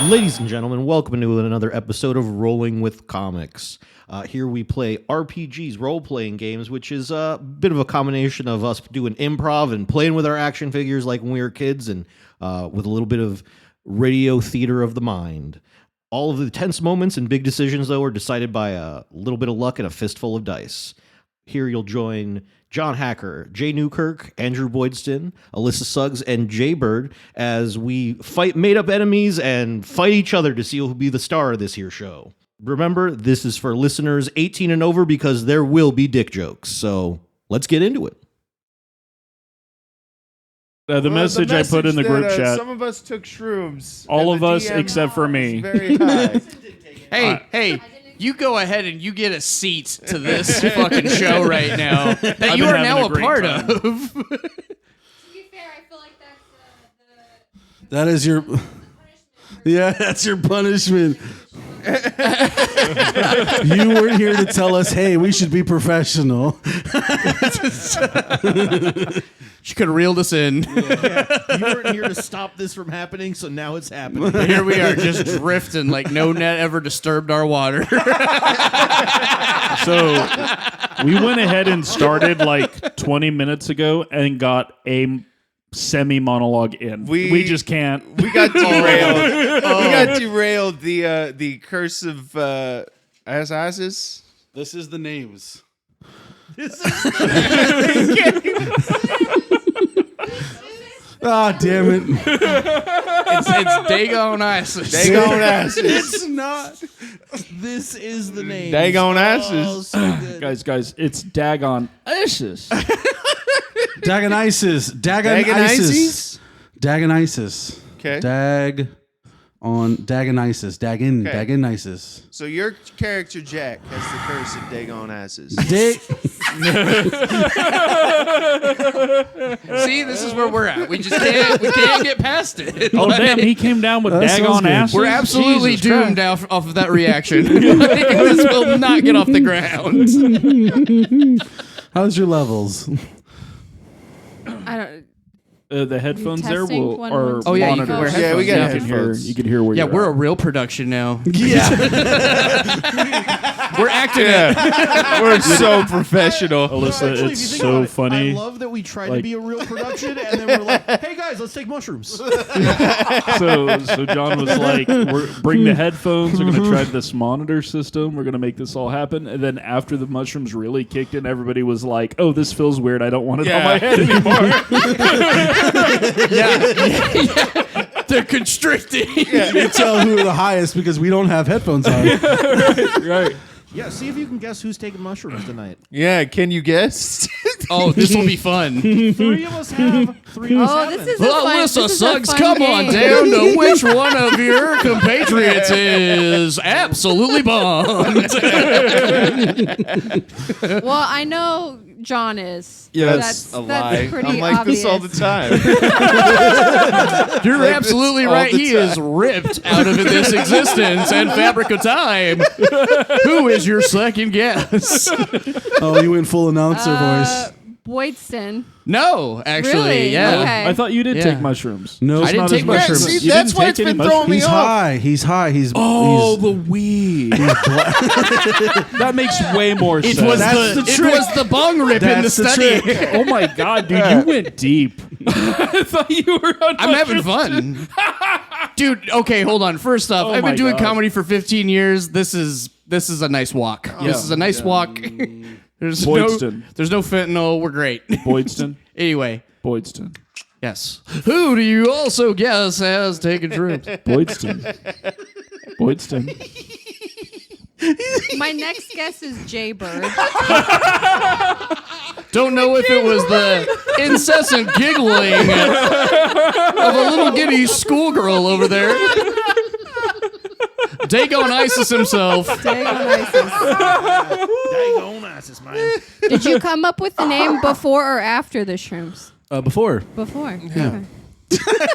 Ladies and gentlemen, welcome to another episode of Rolling with Comics. Here we play RPGs, role-playing games, which is a bit of a combination of us doing improv and playing with our action figures like when we were kids, and with a little bit of radio theater of the mind. All of the tense moments and big decisions, though, are decided by a little bit of luck and a fistful of dice. Here you'll join John Hacker, Jay Newkirk, Andrew Boydston, Alyssa Suggs, and Jay Bird as we fight made-up enemies and fight each other to see who'll be the star of this here show. Remember, this is for listeners 18 and over because there will be dick jokes. So let's get into it. The message I put in the group chat. Some of us took shrooms. All of us except for me. Very high. Hey, you go ahead and you get a seat to this fucking show right now that you are now a part of. To be fair, I feel like that's That is your... Yeah, that's your punishment. You were here to tell us, hey, we should be professional. She could have reeled us in. Yeah. You weren't here to stop this from happening, so now it's happening. Here we are just drifting like no net ever disturbed our water. So we went ahead and started like 20 minutes ago and got a semi-monologue in. We just can't. We got derailed. We got derailed. The curse of ISIS. This is the names. Ah, damn it. It's DAG-ON-ISIS. DAG-ON-ISIS. It's not. This is the name. DAG-ON-ISIS. Oh, so good. Guys, it's DAG-ON-ISIS. DAG-ON-ISIS. DAG-ON-ISIS. DAG-ON-ISIS. Okay. DAG-ON-ISIS. Okay. DAG-ON-ISIS. So your character Jack has the curse of DAG-ON-ISIS. See, this is where we're at. We can't get past it. Oh, damn, he came down with DAG-ON-ISIS. We're absolutely Jesus doomed Christ. off of that reaction. This will not get off the ground. How's your levels? I don't. The headphones there testing will one, are one, two. Oh, yeah, you monitors. can wear Yeah, we got you can hear. headphones. You can hear where Yeah, you're we're at. a real production now. Yeah. We're acting it. We're so professional. Alyssa, Actually, if you it's think so about it, funny. I love that we tried to Like- be a real production, and then we're like, "Hey guys, let's take mushrooms." So John was like, bring the headphones. We're going to try this monitor system. We're going to make this all happen. And then after the mushrooms really kicked in, everybody was like, oh, this feels weird. I don't want it on my head anymore. Yeah. They're constricting. You can tell who are the highest because we don't have headphones on. Right. Yeah, see if you can guess who's taking mushrooms tonight. Yeah, can you guess? Oh, this will be fun. 3 of us have. 3 of us Oh, haven't. this is a fun. Alyssa this is a Suggs, fun come on game. down to which one of your compatriots is absolutely bombed. Well, I know John is. Yeah, that's a lie. That's pretty I'm like obvious. this all the time. You're Like absolutely this all right. the He time. is ripped out of this existence and fabric of time. Who is your second guess? Oh, you went full announcer voice. Boydston. No, actually, Really? yeah. Okay. I thought you did Yeah. take mushrooms. No, I didn't take not as much. mushrooms. See, You that's didn't why take it's any been mushrooms? throwing me he's off. high. He's high. He's The weed. That makes way more sense. It was That's the trick. It was the bong rip in the That's the study. trick. Oh my god, dude, you went deep. I thought you were on I'm having fun. Dude, okay, hold on. First off, Oh I've my been doing God. comedy for 15 years. This is a nice walk. This is a nice walk. There's Boydston. there's no fentanyl. We're great. Boydston. Anyway, Boydston. yes. Who do you also guess has taken shrooms? Boydston. Boydston. My next guess is Jay Bird. Don't know if it was the incessant giggling of a little giddy schoolgirl over there. DAG-ON-ISIS himself. DAG-ON-ISIS. man. Did you come up with the name before or after the shrooms? Before. Before. Yeah. Okay.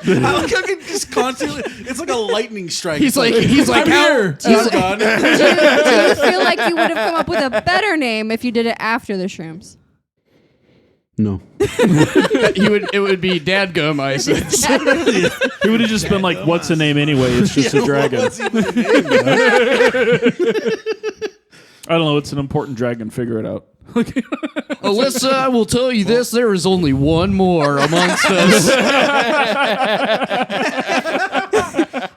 I like how he just constantly. It's like a lightning strike. He's like, I'm here. He's gone. Do you feel like you would have come up with a better name if you did it after the shrooms? No. It would be DAG-ON-ISIS. He would have just been like, "What's the name anyway? It's just a dragon." I don't know. It's an important dragon. Figure it out. Alyssa, I will tell you this: there is only one more amongst us.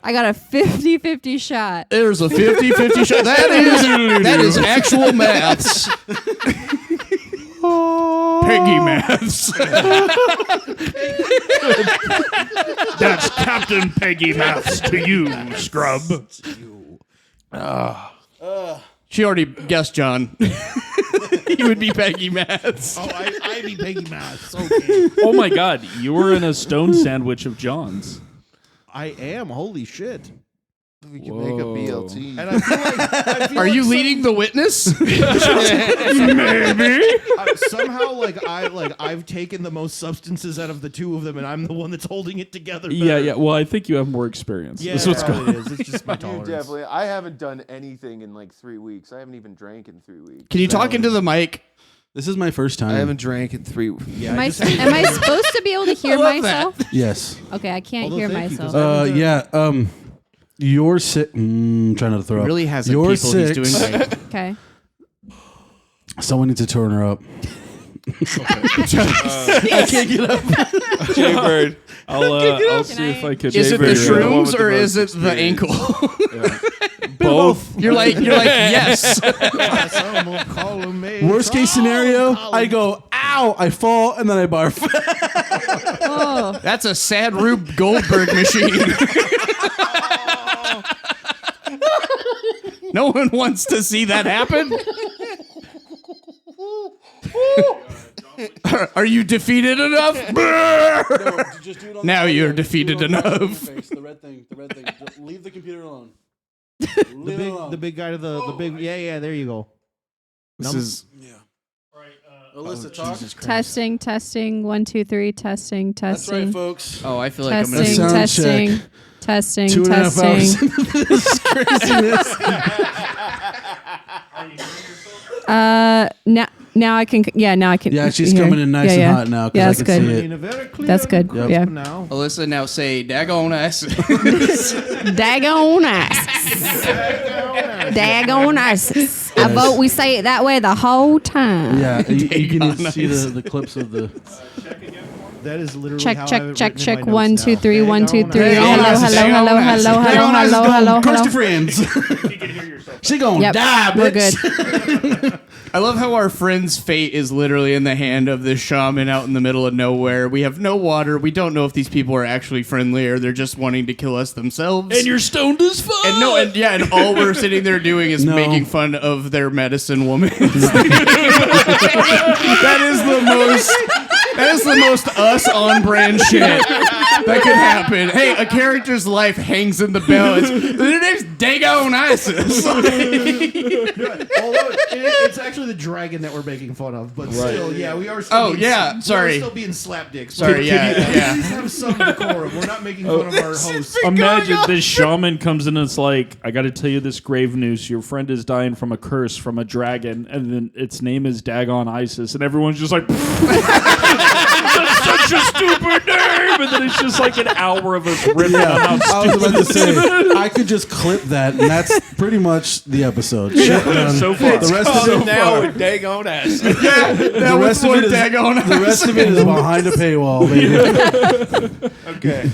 I got a 50-50 shot. There's a 50-50 shot. That is actual maths. Peggy maths. That's Captain Peggy Maths to you, scrub. She already guessed, John. He would be Peggy Maths. Oh, I'd be Peggy Maths. Okay. Oh my God, you were in a stone sandwich of John's. I am. Holy shit. We can make a BLT. And I feel like, Are you leading the witness? Maybe. somehow I've taken the most substances out of the two of them, and I'm the one that's holding it together. Yeah. Well, I think you have more experience. Yeah, That's what's that's going what it is. It's just my Dude, tolerance. definitely. I haven't done anything in like 3 weeks. I haven't even drank in 3 weeks. Can you talk into the mic? This is my first time. I haven't drank in 3 weeks. Yeah, Am I supposed to be able to hear myself? Yes. Okay, I can't Although hear thank you, myself. 'cause Yeah. You're sick. Trying not to throw up. Really has You're people he's doing six. great. Okay. Someone needs to turn her up. I can't get up. Jaybird. I'll see if I can. Is it the Jaybird, you're the one with shrooms the or most is it the ankle? Both. You're like yes. Worst case scenario, I go, ow, I fall, and then I barf. Oh, That's a sad Rube Goldberg machine. No one wants to see that happen. Are you defeated enough? Now you're defeated enough. The red thing. Leave the computer alone. the big guy to the big. Yeah. There you go. This is Alyssa, talk. testing. 1, 2, 3. Testing. That's right, folks. Oh, I feel like I'm Testing. gonna. Sound Testing. check. Testing. 2.5 hours Testing. into this craziness. Now I can. Yeah, now I can. Yeah, she's hear. coming in nice and hot now, 'cause Yeah, I that's can good. see it. In a very clear That's good. grasp Yeah. Now. Alyssa, now say DAG-ON-ISIS. DAG-ON-ISIS. DAG-ON-ISIS. I vote we say it that way the whole time. Yeah, you can see the clips of the. That is literally how I have it Check. written in my 1, notes 2, now. 3. 1, 2, 3. DAG-ON-ISIS. Crusty friends. She gonna Yep, die, we're bitch. good. I love how our friend's fate is literally in the hand of this shaman out in the middle of nowhere. We have no water. We don't know if these people are actually friendly or they're just wanting to kill us themselves. And you're stoned as fuck. And and all we're sitting there doing is No. making fun of their medicine woman. That is the most us on brand shit that could happen. Hey, a character's life hangs in the balance. Their name's DAG-ON-ISIS. Although it's actually the dragon that we're making fun of, but still, yeah, we are. Still Oh, being, yeah, sorry. We're still being slapdicks. Sorry, yeah. Please have some decorum. We're not making fun of our hosts. Imagine this shaman comes in and it's like, I got to tell you this grave news. Your friend is dying from a curse from a dragon, and then its name is DAG-ON-ISIS, and everyone's just like, that's such a stupid name. And then it's just like an hour of us ripping on how I was about to say, I could just clip that, and that's pretty much the episode. Shit done. so far. The rest of it, Now with DAG-ON-ISIS. the rest of it is DAG-ON-ISIS. the rest of it is behind a paywall, baby. Okay.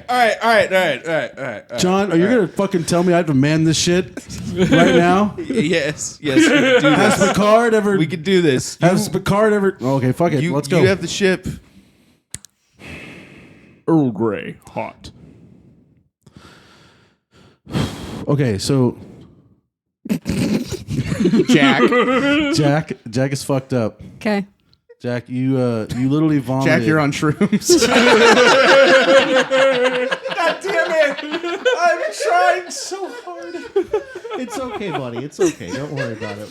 All right. John, are you gonna fucking tell me I have to man this shit right now? Yes. We can do Has this. Picard ever? We can do this. Has Picard ever? Okay, fuck it. Let's go. You have the ship. Earl Grey, hot. Okay, so Jack. Jack is fucked up. Okay. Jack, you literally vomited. Jack, you're on shrooms. I'm trying so hard. It's okay, buddy. It's okay. Don't worry about it.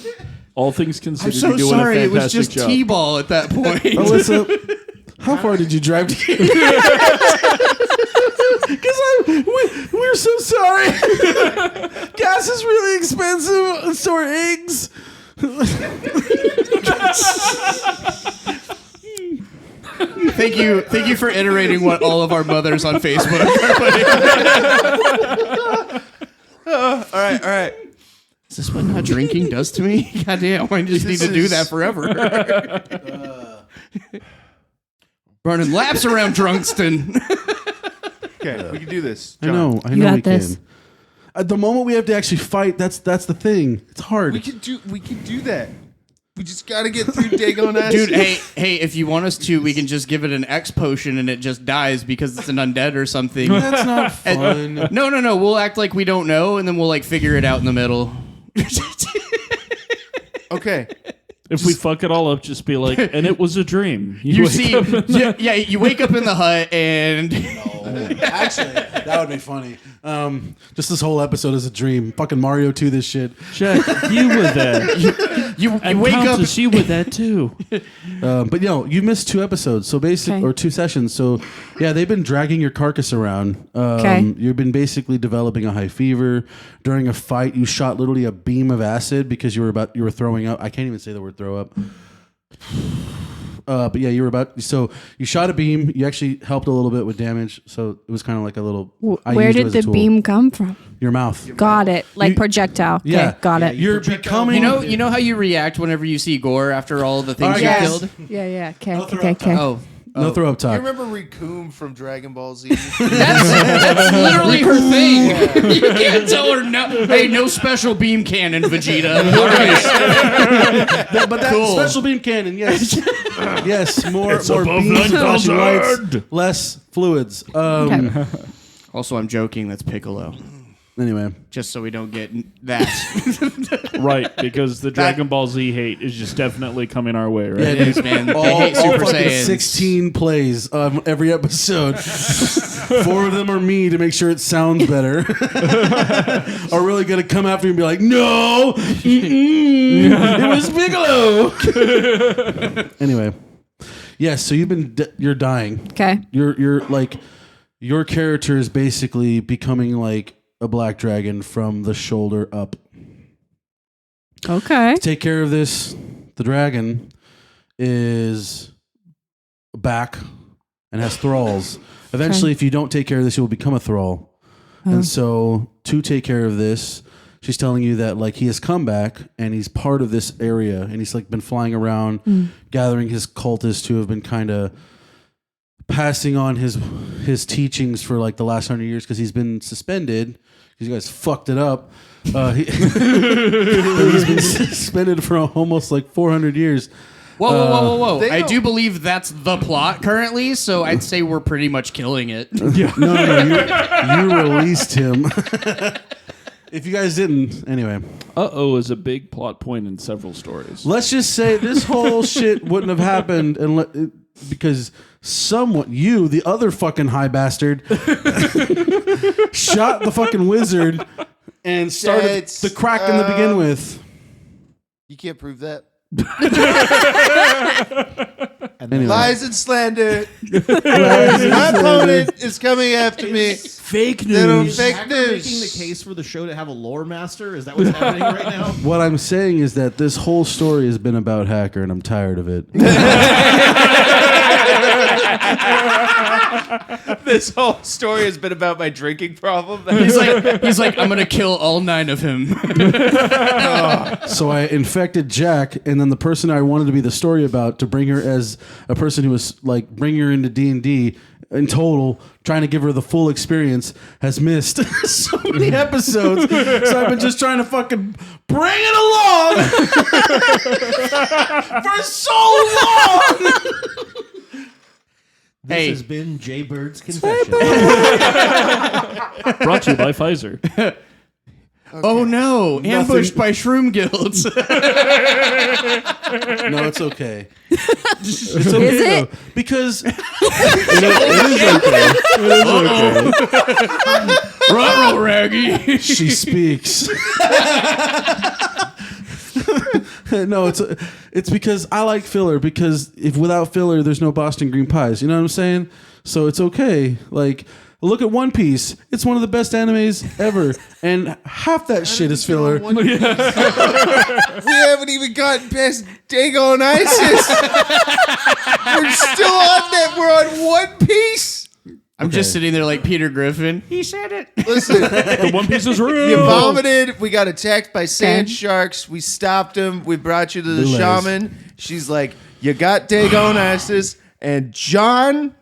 All things I'm considered, so you're doing sorry. a It was fantastic just job. T-ball at that point. Alyssa, how far did you drive to get Because we're so sorry. Gas is really expensive. So are eggs. Thank you for iterating what all of our mothers on Facebook are putting. All right. Is this what not drinking does to me? Goddamn, I just need to do that forever. Running laps around Drunkston. Okay, we can do this. I John. know You got we this. can. At the moment we have to actually fight, that's the thing. It's hard. We can do that. We just gotta get through DAG-ON-ISIS. Dude, hey, if you want us to, we can just give it an X potion and it just dies because it's an undead or something. That's not fun. No. We'll act like we don't know and then we'll like figure it out in the middle. Okay. If we fuck it all up, just be like, and it was a dream. You wake see, up in the- you wake up in the hut and Actually, that would be funny. Just this whole episode is a dream. Fucking Mario 2 this shit. Jack, you were there. you And wake up. Countess, you were there too. But you missed 2 episodes, so Okay. or 2 sessions. So yeah, they've been dragging your carcass around. Okay. You've been basically developing a high fever. During a fight, you shot literally a beam of acid because you were throwing up. I can't even say the word throw up. But yeah, so you shot a beam. You actually helped a little bit with damage. So it was kind of like a little. I Where used it did as a the tool. beam come from? Your mouth. Got it. Like You- projectile. Okay, Yeah. got it. You're becoming. You know how you react whenever you see gore after all the things Alright, you guys. killed? Yeah. Okay. No throw Okay. up Okay. Oh. no throw up You talk. remember Recoome from Dragon Ball Z? That's literally her thing. You can't tell her no. Hey, no special beam cannon, Vegeta. All right. But that Cool. special beam cannon, yes, yes, more above beams, flashing 9,000. lights, less fluids. Okay. Also, I'm joking. That's Piccolo. Anyway, Just so we don't get that. Right, because the Dragon Ball Z hate is just definitely coming our way, right? It is, man. They all hate Super fucking Saiyans. 16 plays every episode. 4 of them are me to make sure it sounds better. Are really gonna come after me and be like, no, it was Bigelow. Anyway, yes. So you're dying. Okay. You're like your character is basically becoming like a black dragon from the shoulder up. Okay. Take care of this. The dragon is back and has thralls. Eventually, if you don't take care of this, you will become a thrall. And so, to take care of this, she's telling you that like he has come back and he's part of this area, and he's like been flying around, gathering his cultists who have been kind of passing on his teachings for like the last 100 years because he's been suspended because you guys fucked it up. He's been suspended for almost like 400 years. Whoa. They I don't- do believe that's the plot currently, so I'd say we're pretty much killing it. No, you released him. If you guys didn't, anyway. Uh-oh is a big plot point in several stories. Let's just say this whole shit wouldn't have happened because someone, you, the other fucking high bastard, shot the fucking wizard and started It's, the crack in the begin with. You can't prove that. Anyway. Lies and slander. My opponent is coming after me. Fake Little news. fake Hacker making the news. case for the show to have a lore master? Is that what's happening right now? What I'm saying is that this whole story has been about Hacker, and I'm tired of it. This whole story has been about my drinking problem. He's like, I'm gonna kill all 9 of him. So I infected Jack, and then the person I wanted to be the story about to bring her as a person who was like bring her into D&D in total, trying to give her the full experience, has missed so many episodes. So I've been just trying to fucking bring it along for so long. This Hey. has been Jay Bird's Confession. Brought to you by Pfizer. Oh no! Ambushed by Shroom Guilds. No, it's okay. It's okay Is it? though, because it is okay. Ruh-roh, Raggy. She speaks. No, it's because I like filler, because if without filler there's no Boston green pies, you know what I'm saying? So it's okay. Like Look at One Piece. It's one of the best animes ever, and half that shit is filler. We haven't even gotten past DAG-ON-ISIS. We're still on that. We're on One Piece. I'm just sitting there like Peter Griffin. He said it. Listen, The One Piece is real. you vomited. We got attacked by sand sharks. We stopped him. We brought you to the shaman. She's like, you got DAG-ON-ISIS. And John,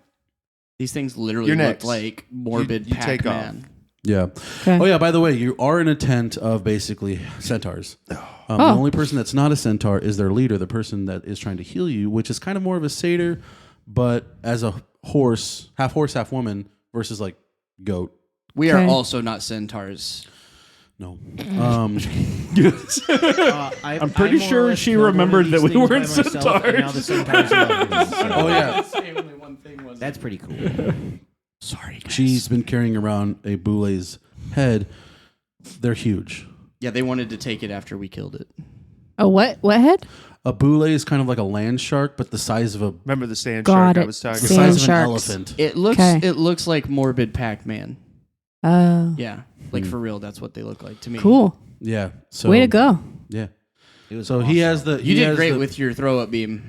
These things literally You're look next. like morbid You take Pac-Man. Yeah. Okay. Oh yeah. By the way, you are in a tent of basically centaurs. The only person that's not a centaur is their leader, the person that is trying to heal you, which is kind of more of a satyr, but as a horse, half woman versus like goat. We are Okay. also not centaurs. No. I'm pretty sure she remembered that we weren't centaurs. Oh yeah. That's pretty cool. Sorry, guys. She's been carrying around a boule's head. They're huge. Yeah, they wanted to take it after we killed it. Oh, what? What head? A boule is kind of like a land shark, but the size of a remember the sand Got shark I it. was talking the about? Sand size of an sharks. elephant. It looks Okay. it looks like morbid Pac-Man. Oh, Yeah, like for real, that's what they look like to me. cool. Yeah. So Way to go. Yeah. It was So he has the. You he did has great the- with your throw-up beam.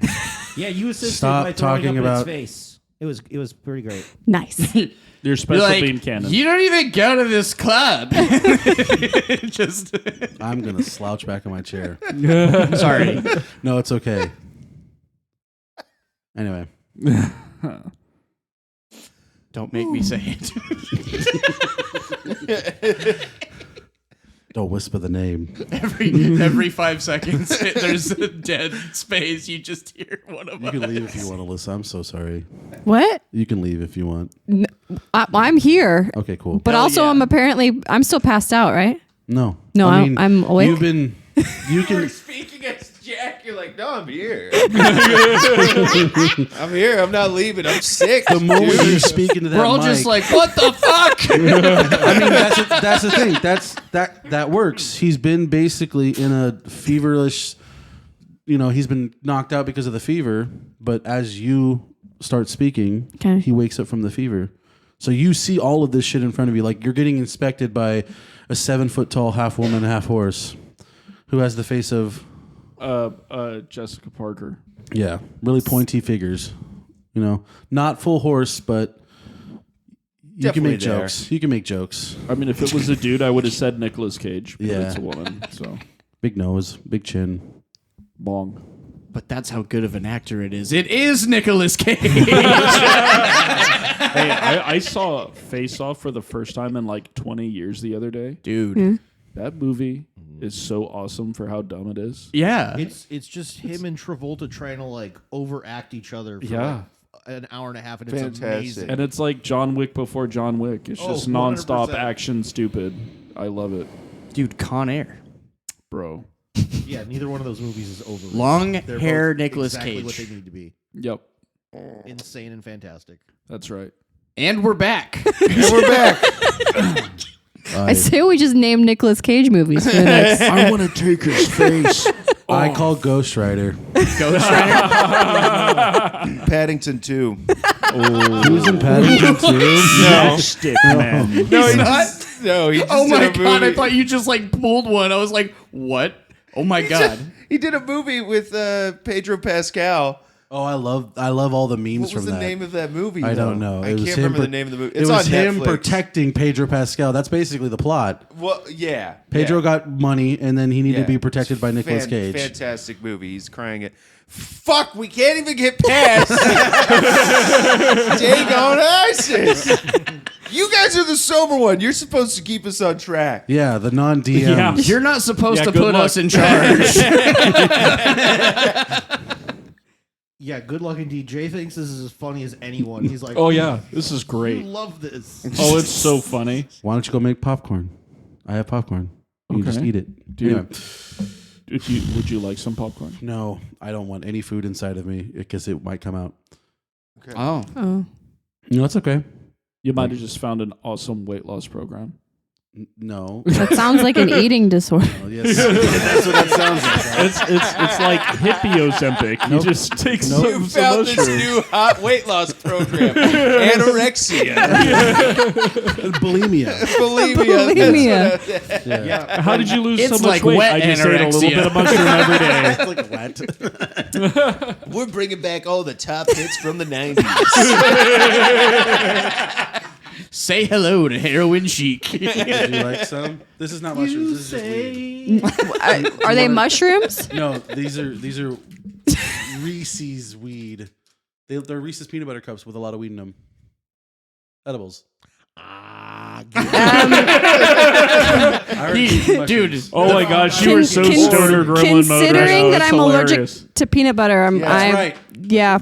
Yeah, you assisted Stop by throwing talking up about- in its face. It was pretty great. Nice. Your You're special like, beam cannon. you don't even go to this club. Just I'm gonna slouch back in my chair. sorry. No, it's okay. Anyway, Don't make me say it. don't whisper the name. Every 5 seconds, there's a dead space. You just hear one of You us. can leave if you want to listen. I'm so sorry. What? You can leave if you want. I'm here, Okay, cool. but Hell also yeah. I'm still passed out, right? No, No, I mean, I'm awake. You've been. You can. Speaking as Jack, you're like, no, I'm here. I'm here. I'm not leaving. I'm sick. The moment you speak into that We're all mic, just like, what the fuck? I mean, that's the thing. That works. He's been basically in a feverish. He's been knocked out because of the fever. But as you start speaking, Okay. he wakes up from the fever. So you see all of this shit in front of you, like you're getting inspected by a 7 foot tall half woman, half horse, who has the face of Jessica Parker. really pointy figures. Not full horse, but you can make Definitely there. jokes. You can make jokes. I mean, if it was a dude, I would have said Nicolas Cage. But Yeah. it's a woman, so Big nose, big chin. bong. But that's how good of an actor it is. It is Nicolas Cage. Hey, I saw Face Off for the first time in like 20 years the other day. Dude. That movie is so awesome for how dumb it is. Yeah. It's just him and Travolta trying to like overact each other for Yeah. like an hour and a half, and it's Fantastic. amazing. And it's like John Wick before John Wick. It's just 100%. nonstop action stupid. I love it, Dude, Con Air. bro. Yeah, neither one of those movies is over. Long They're hair both Nicolas exactly what Cage. they need to be. Yep, Insane and fantastic. that's right. And we're back. We're back. I say we just name Nicolas Cage movies for the next. I want to take his face. I call Ghost Rider. Ghost Rider. Paddington 2. Who's in Paddington 2? No. Stick man. No, he just, no, he just Oh my did a god, I movie. thought you just like pulled one. I was like, what? Oh my god. He did a movie with Pedro Pascal. Oh, I love all the memes What from was the that. name of that movie? I though? don't know. I It was can't him remember the pro- name of the movie. It It's was on him Netflix. protecting Pedro Pascal. That's basically the plot. Well, yeah. Pedro yeah. got money, and then he needed Yeah. to be protected by Nicolas Cage. Fantastic movie. He's crying it. Fuck, we can't even get past DAG-ON-ISIS. You guys are the sober one. You're supposed to keep us on track. Yeah, the non-DMs. Yeah. You're not supposed Yeah, to good put luck. us in charge. Yeah, good luck indeed. Jay thinks this is as funny as anyone. He's like, Oh yeah, this is I great. love this. Oh, it's so funny. Why don't you go make popcorn? I have popcorn. You can just Okay. eat it. Dude. Anyway. Would you like some popcorn? No, I don't want any food inside of me because it might come out. Oh. Oh, No, it's okay. You might have just found an awesome weight loss program. No. That sounds like an eating disorder. Oh, yes. That's what that sounds like. It's like hippie Ozempic. You just take some Found this mushrooms. new hot weight loss program. Anorexia. Bulimia. Bulimia. Bulimia. How did you lose so It's much like weight? wet I just ate a little anorexia. bit of mushroom every day. It's like wet. We're bringing back all the top hits from the 90s. Say hello to heroin chic. Do you like some? This is not mushrooms. This is just weed. Are they mushrooms? No, these are Reese's weed. They're Reese's peanut butter cups with a lot of weed in them. Edibles. Dude, Oh my gosh, you were so stoner gremlin mode. Considering right now. that It's I'm hilarious. allergic to peanut butter, I'm right. yeah.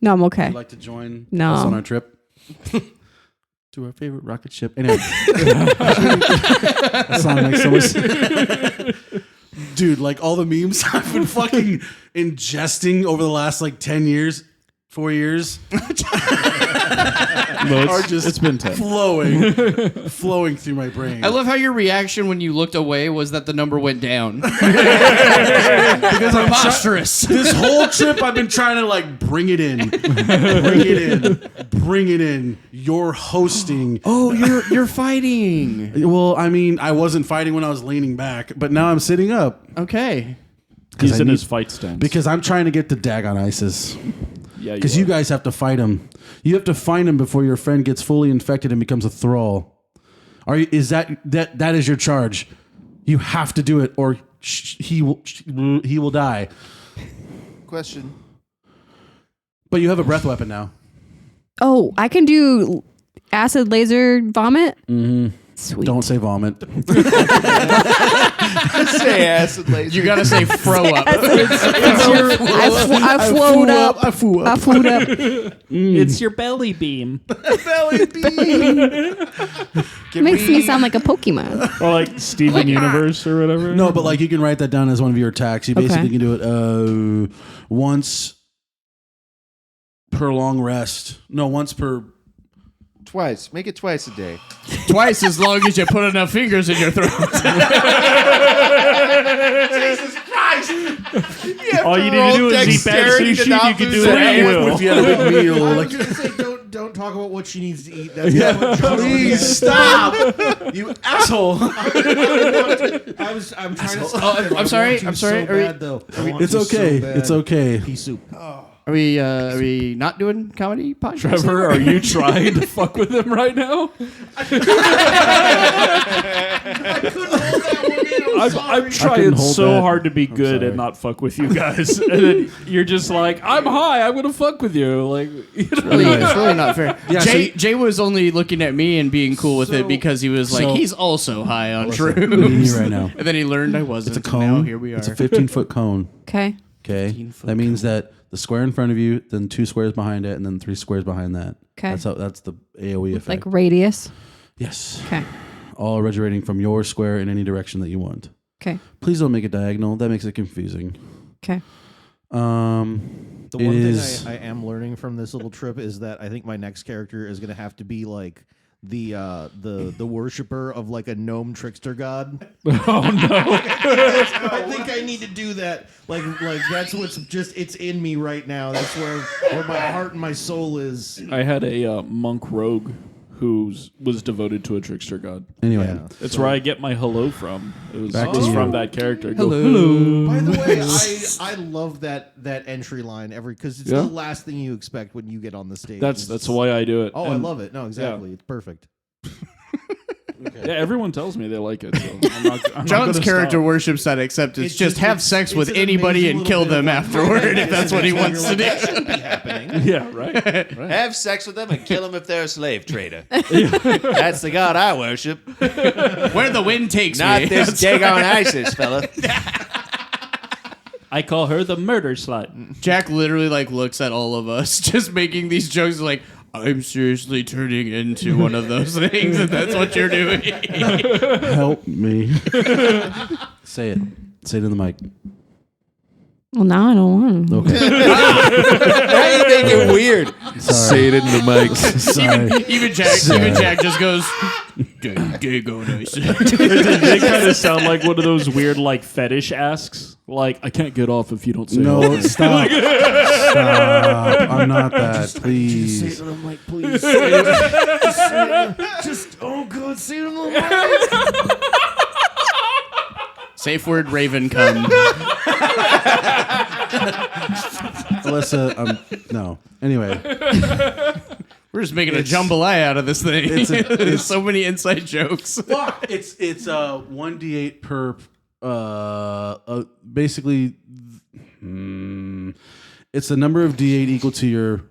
No, I'm okay. Would you like to join No. us on our trip to our favorite rocket ship? Anyway, that song makes so much sense. Dude, like all the memes I've been fucking ingesting over the last like 10 years, 4 years, are just it's been 10. flowing through my brain. I love how your reaction when you looked away was that the number went down. because I'm Preposterous. this whole trip I've been trying to like bring it in. You're hosting. Oh, you're fighting. Well, I mean, I wasn't fighting when I was leaning back, but now I'm sitting up Okay. He's I in need- his fight stance. because I'm trying to get the DAG-ON-ISIS. yeah, Because you guys have to fight him. You have to find him before your friend gets fully infected and becomes a thrall. Is that is your charge? You have to do it, or he will die. Question. But you have a breath weapon now. Oh, I can do acid laser vomit. Mm-hmm. Sweet. Don't say vomit. Say acid laser. You gotta say fro up. I float up. I flew I up. float up. It's your belly beam. Makes me sound like a Pokemon. Or like Steven Universe or whatever. No, but like you can write that down as one of your attacks. You basically Okay. can do it once per long rest. No, once per. Twice. Make it twice a day. Twice as long as you put enough fingers in your throat. all you need to do is eat bad dexterity to sushi. not You can lose do it an at eye. will. If you had a big meal, like don't talk about what she needs to eat. That's please stop, you asshole. I'm trying to stop him. I'm sorry, I want I'm to sorry. So Are we- bad, though. I want It's to so okay. bad. It's okay. Pea soup. Are we not doing comedy podcasts? Trevor, are you trying to fuck with him right now? I'm trying hold so that. hard to be good sorry. and not fuck with you guys, and then you're just like, I'm high, I'm gonna fuck with you. Like, you know? It's really not fair. Yeah, Jay was only looking at me and being cool with it because he was like, so- he's also high on Look at me shrooms. right now. And then he learned I wasn't. It's a and cone. Now here we are. It's a 15-foot cone. Okay. Okay, 15-foot that means that the square in front of you, then 2 squares behind it, and then 3 squares behind that. Okay. That's the AOE effect. Like radius. Yes, Okay. all originating from your square in any direction that you want. Okay. Please don't make it diagonal. That makes it confusing. Okay. The It one is- thing I am learning from this little trip is that I think my next character is going to have to be like the worshiper of like a gnome trickster god. Oh no! I think I need to do that. Like that's what's just it's in me right now. That's where my heart and my soul is. I had a monk rogue who was devoted to a trickster god. Anyway, Yeah. That's where I get my hello from. It was, Back to was you. from that character. Go, Hello. By the way, I love that entry line because it's Yeah. the last thing you expect when you get on the stage. That's why I do it. Oh, I And, love it. No, exactly. It's perfect. Yeah, everyone tells me they like it. So I'm not John's gonna character stop. worships that except it's just have it's- sex it's with an anybody amazing and kill little them bit of afterward if that's what he wants to do. That shouldn't be happening. Yeah, right. Have sex with them and kill them if they're a slave trader. That's the god I worship. Where the wind takes Not me. this DAG-ON-ISIS fella. I call her the murder slut. Jack literally like looks at all of us just making these jokes like I'm seriously turning into one of those things and that's what you're doing. help me. Say it. Say it in the mic. Well, now I don't want to. Okay. Now you make it weird. Sorry. it in the mic. Sorry. Even Jack just goes DAG-ON-ISIS. They kind of sound like one of those weird like fetish asks. Like, I can't get off if you don't say No, help me. stop. Stop. I'm not that. Please. I'm like, please. Just, oh God, say it to the mic. Safe word, Raven, come. Alyssa, no. Anyway, We're just making a jambalaya out of this thing. it's- so many inside jokes. fuck. It's 1d8 per. Basically, it's the number of d8 equal to your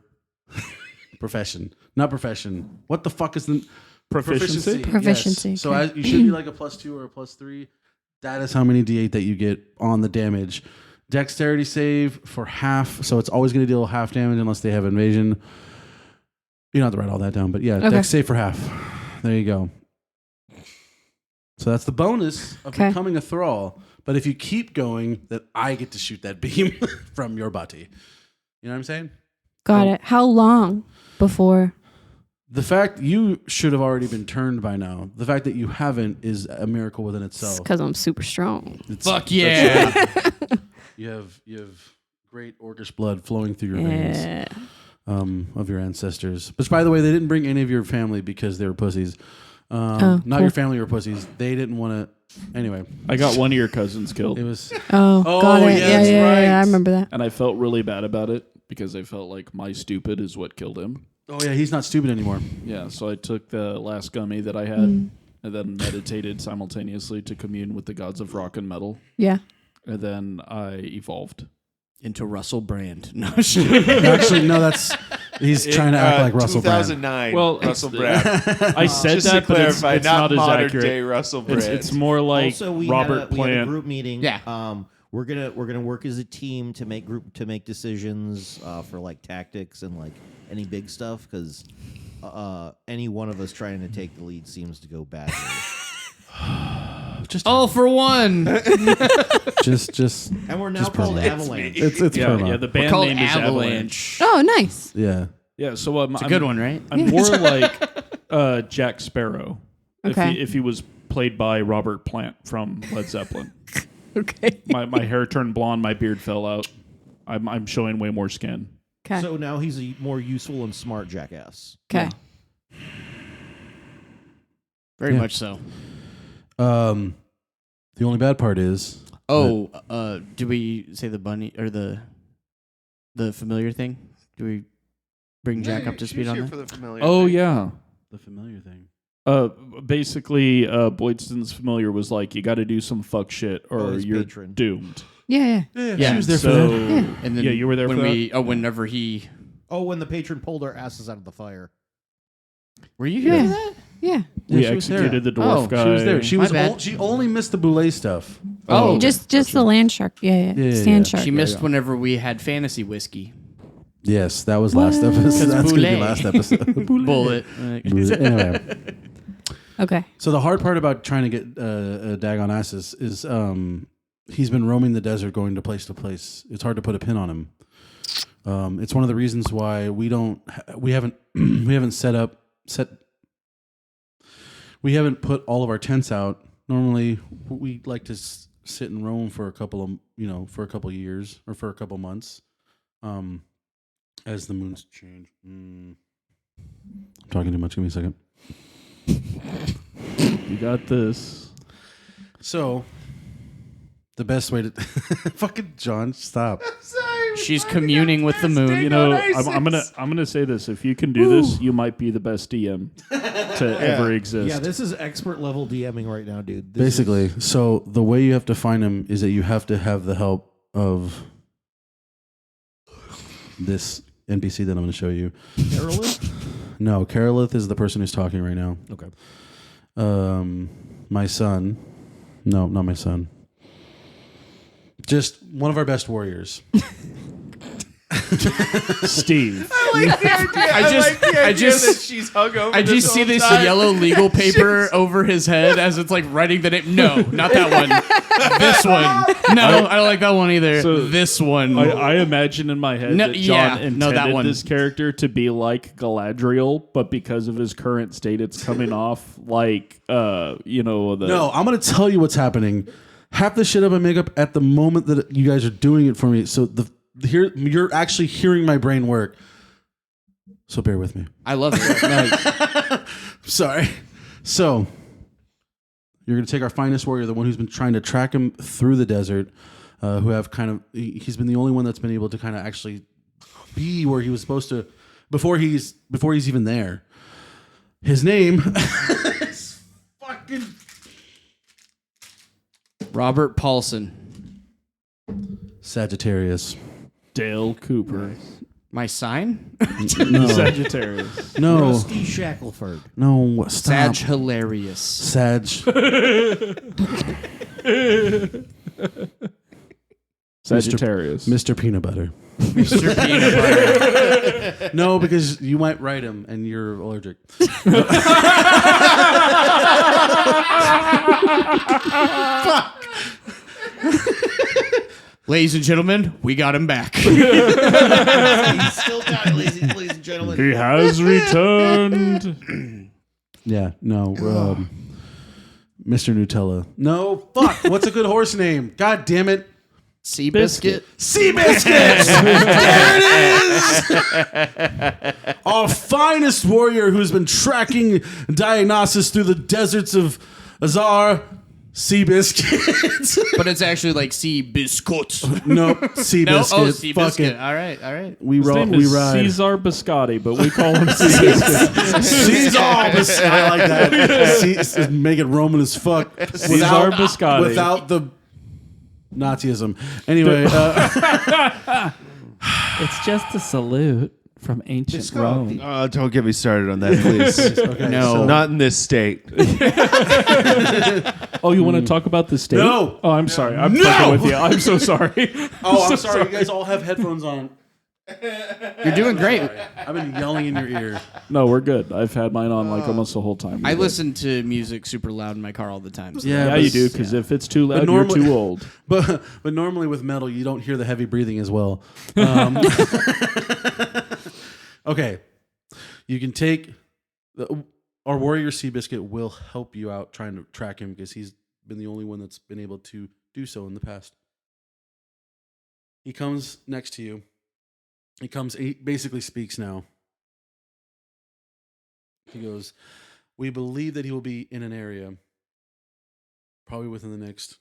profession, not profession. What the fuck is the Proficiency? Proficiency, Yes. So okay. you should be like a +2 or a +3. That is how many d8 that you get on the damage. Dexterity save for half, so it's always going to deal half damage unless they have invasion. You don't have to write all that down, but yeah, Okay. Dex save for half. There you go. So that's the bonus of Okay. becoming a thrall. But if you keep going, then I get to shoot that beam from your body. You know what I'm saying? Got it. How long before? The fact you should have already been turned by now. The fact that you haven't is a miracle within itself. Because I'm super strong. Fuck yeah. You have great orcish blood flowing through your veins Yeah. of your ancestors. Which, by the way, they didn't bring any of your family because they were pussies. Not cool. your family were pussies. They didn't want to. Anyway, I got one of your cousins killed, it was. Oh, got it. yeah, Yeah, that's yeah, right. yeah. I remember that. and I felt really bad about it because I felt like my stupid is what killed him. Oh yeah, he's not stupid anymore. Yeah, so I took the last gummy that I had Mm. and then meditated simultaneously to commune with the gods of rock and metal. Yeah. And then I evolved. Into Russell Brand. No, Actually, no, he's trying to act like Russell Brand. 2009. Well, Russell it's- Brand. I said Just that, to but clarify, it's not not as modern accurate. day Russell Brand. It's more like Also, we Robert had a Plant. group meeting. Yeah. We're gonna work as a team to make decisions for like tactics and like any big stuff because any one of us trying to take the lead seems to go badly. Just, all for one. just. And we're now Just called perma. Avalanche. It's Yeah, perma. yeah, the band Called name is Avalanche. Oh, nice. Yeah. Yeah, so It's a good one, right? I'm more like Jack Sparrow. Okay. If he was played by Robert Plant from Led Zeppelin. Okay. My hair turned blonde, my beard fell out. I'm showing way more skin. Okay. So now he's a more useful and smart jackass. Okay. Very Yeah. much so. The only bad part is. Oh, do we say the bunny or the familiar thing? Do we bring Jack up to speed on that? Oh yeah. The familiar thing. Basically, Boydston's familiar was like, you got to do some fuck shit or his you're patron. doomed. Yeah. Yeah, she was there so, for that. And then yeah, you were there when for we whenever he Oh, when the patron pulled our asses out of the fire. were you here Yeah. for that? Yeah. we Yeah, she was there. executed the dwarf Oh, guy. She was there. She My was. bad. She only missed the boulet stuff. Oh, Just the land shark. Yeah. Yeah, Sand yeah. shark. she missed whenever we had fantasy whiskey. Yes, that was last episode. Because That's going to be boulet. last episode. Bullet. Anyway, Okay. so the hard part about trying to get DAG-ON-ISIS is he's been roaming the desert, going to place. It's hard to put a pin on him. It's one of the reasons why we haven't put all of our tents out. Normally, we like to sit and roam for a couple of years or for a couple months, as the moons change. I'm talking too much. Give me a second. You got this. So, the best way to fucking John, stop. She's communing with the moon. You know, I'm gonna say this. If you can do this, you might be the best DM to ever exist. Yeah, this is expert level DMing right now, dude. This Basically, so the way you have to find him is that you have to have the help of this NPC that I'm going to show you. is Carolyn? No, Carolith is the person who's talking right now. Okay. My son. No, not my son. Just one of our best warriors. Steve. I just she's hungover. I just see this yellow legal paper over his head as it's like writing the name. No, not that one. This one. No, I don't like that one either. So this one. I imagine in my head No, that John yeah, no, that intended one. this character to be like Galadriel, but because of his current state, it's coming off like, the... No, I'm going to tell you what's happening. Half the shit up I make up at the moment that you guys are doing it for me. So you're actually hearing my brain work. So bear with me. I love it. No, Sorry. So you're going to take our finest warrior, the one who's been trying to track him through the desert, who have he's been the only one that's been able to kind of actually be where he was supposed to before he's even there. His name is fucking Robert Paulson. Sagittarius. Dale Cooper. My sign? No. Sagittarius. No. Rusty Shackleford. No. Stop. Sag hilarious. Sag. Sagittarius. Mr. Peanut Butter. Mr. Peanut Butter. No, because you might write him and you're allergic. Ladies and gentlemen, we got him back. He's still dying, ladies and gentlemen. He has returned. Yeah, no. Mr. Nutella. No, fuck. What's a good horse name? God damn it. Seabiscuit. Seabiscuit! There it is! Our finest warrior who's been tracking Dionysus through the deserts of Azar. Seabiscuit. But it's actually like Seabiscuit. Nope. Seabiscuit. No? Oh, Fuck Seabiscuit. it. All right. We His name we is ride. Cesar Biscotti, but we call him Seabiscuit. Caesar. I like that. Make it Roman as fuck. Cesar Biscotti. Without the Nazism. Anyway, It's just a salute from ancient Rome. Oh, don't get me started on that, please. okay, No. so- Not in this state. Oh, you want to talk about the state? No. Oh, I'm sorry. I'm No. fucking with you. I'm so sorry. Oh, I'm so sorry. You guys all have headphones on. You're doing great. I've been yelling in your ear. No, we're good. I've had mine on like almost the whole time. I We're good. listen to music super loud in my car all the time. So Yeah, but- you do, because if it's too loud, normally- you're too old. But normally with metal, you don't hear the heavy breathing as well. Okay, you can take our warrior Seabiscuit will help you out trying to track him because he's been the only one that's been able to do so in the past. He comes next to you. He basically speaks now. He goes, "We believe that he will be in an area, probably within the next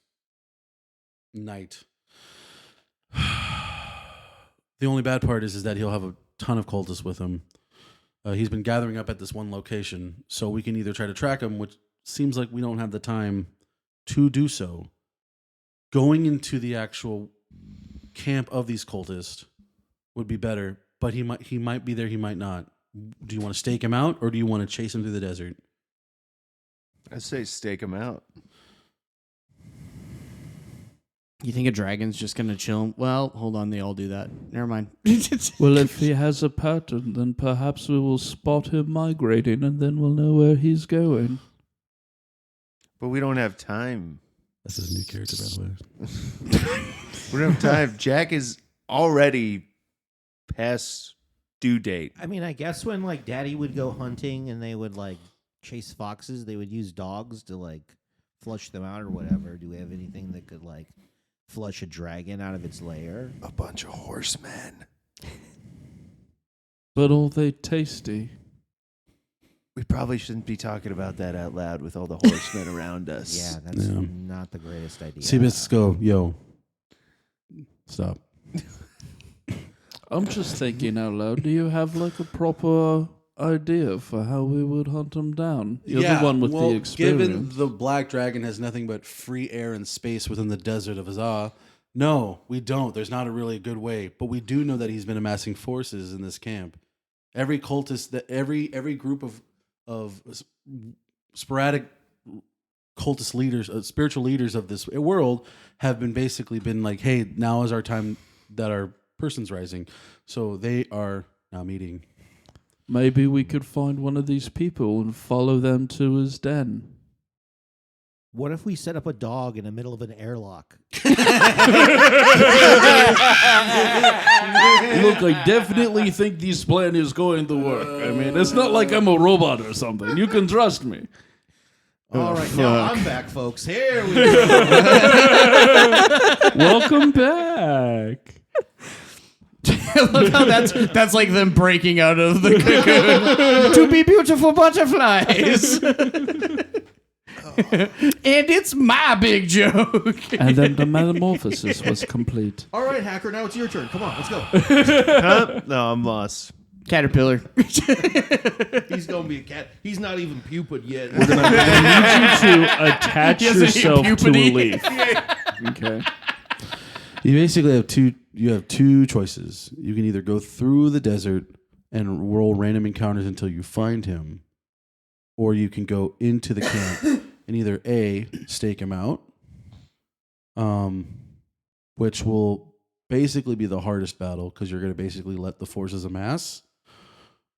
night. The only bad part is that he'll have a ton of cultists with him. He's been gathering up at this one location, so we can either try to track him, which seems like we don't have the time to do so. Going into the actual camp of these cultists would be better, but he might be there, he might not. Do you want to stake him out, or do you want to chase him through the desert?" I say stake him out. You think a dragon's just gonna chill? Well, hold on, they all do that. Never mind. Well, if he has a pattern, then perhaps we will spot him migrating, and then we'll know where he's going. But we don't have time. That's his new character, by the way. We don't have time. Jack is already past due date. I mean, I guess when like Daddy would go hunting and they would like chase foxes, they would use dogs to like flush them out or whatever. Do we have anything that could like flush a dragon out of its lair? A bunch of horsemen. But are they tasty? We probably shouldn't be talking about that out loud with all the horsemen around us. Yeah, that's Yeah. not the greatest idea. Seabiscuit, go, yo. Stop. I'm just thinking out loud. Do you have like a proper idea for how we would hunt him down? You're the one with the experience. Given the black dragon has nothing but free air and space within the desert of Azah, no, we don't. There's not a really good way, but we do know that he's been amassing forces in this camp. Every cultist, that every group of sporadic cultist leaders, spiritual leaders of this world, have been basically been like, hey, now is our time that our person's rising. So they are now meeting. Maybe we could find one of these people and follow them to his den. What if we set up a dog in the middle of an airlock? Look, I definitely think this plan is going to work. I mean, it's not like I'm a robot or something. You can trust me. All right, now I'm back, folks. Here we go. Welcome back. I love how that's like them breaking out of the cocoon to be beautiful butterflies. And it's my big joke. And then the metamorphosis was complete. All right, Hacker, now it's your turn. Come on, let's go. No, I'm lost. Caterpillar. He's going to be a cat. He's not even pupid yet. We're going to need you to attach yourself to a leaf. Okay. You basically have two choices. You can either go through the desert and roll random encounters until you find him, or you can go into the camp and either A, stake him out, which will basically be the hardest battle because you're going to basically let the forces amass,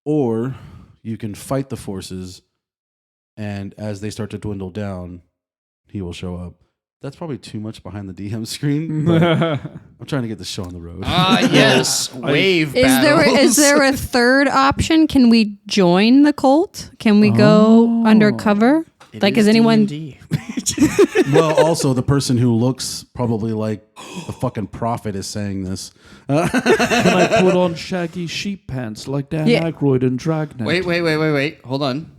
or you can fight the forces, and as they start to dwindle down, he will show up. That's probably too much behind the DM screen, but I'm trying to get the show on the road. Yes. Wave Is there a third option? Can we join the cult? Can we go undercover? Is anyone... Well, also, the person who looks probably like the fucking prophet is saying this. Can I put on shaggy sheep pants like Dan Aykroyd in Dragnet? Wait. Hold on.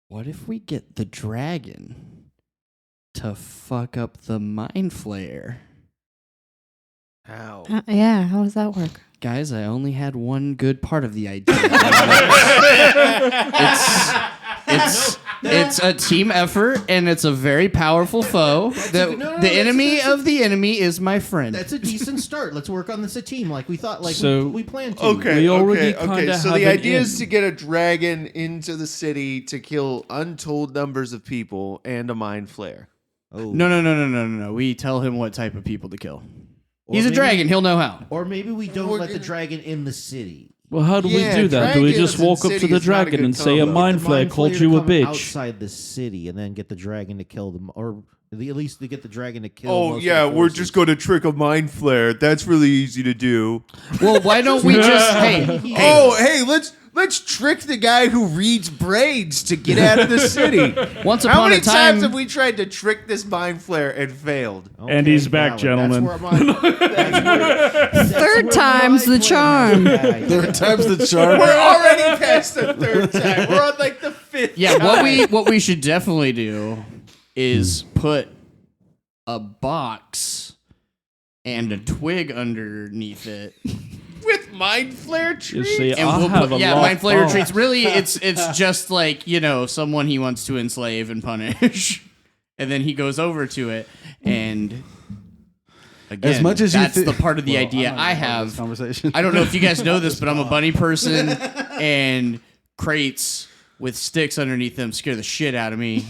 What if we get the dragon to fuck up the mind flayer? How? yeah, how does that work? Guys, I only had one good part of the idea. It's a team effort, and it's a very powerful foe. The enemy of the enemy is my friend. That's a decent start. Let's work on this a team like we thought, we planned to. Okay, We already okay. kinda So have the an idea in. is to get a dragon into the city to kill untold numbers of people and a mind flare. Oh. No. We tell him what type of people to kill. Or He's a maybe- dragon. He'll know how. Or maybe we don't We're let the gonna- dragon in the city. Well, how do we Yeah, do that? Do we dragons just in walk up to city the is not a dragon good and say a combo. mind The flayer called flayer you a come bitch? outside the city and then get the dragon to kill them, or at least to get the dragon to kill. Oh most yeah, of the we're forces. just going to trick a mind flare. That's really easy to do. Well, why don't we just Hey, let's trick the guy who reads brains to get out of the city. once How upon many a time times have we tried to trick this mind flare and failed? And he's back, valid. gentlemen. Third time's the charm. Third time's the charm. We're already past the third time. We're on like the fifth. Yeah, time. what we should definitely do is put a box and a twig underneath it. with mind flare You trees. see, And I'll we'll have put, a yeah, lot- mind flayer oh. treats. Really, it's just like, someone he wants to enslave and punish. And then he goes over to it, and again, As much as that's you the part of the idea I'm not I even part of this have. conversation. I don't know if you guys know this, but I'm a bunny person, and crates with sticks underneath them scare the shit out of me.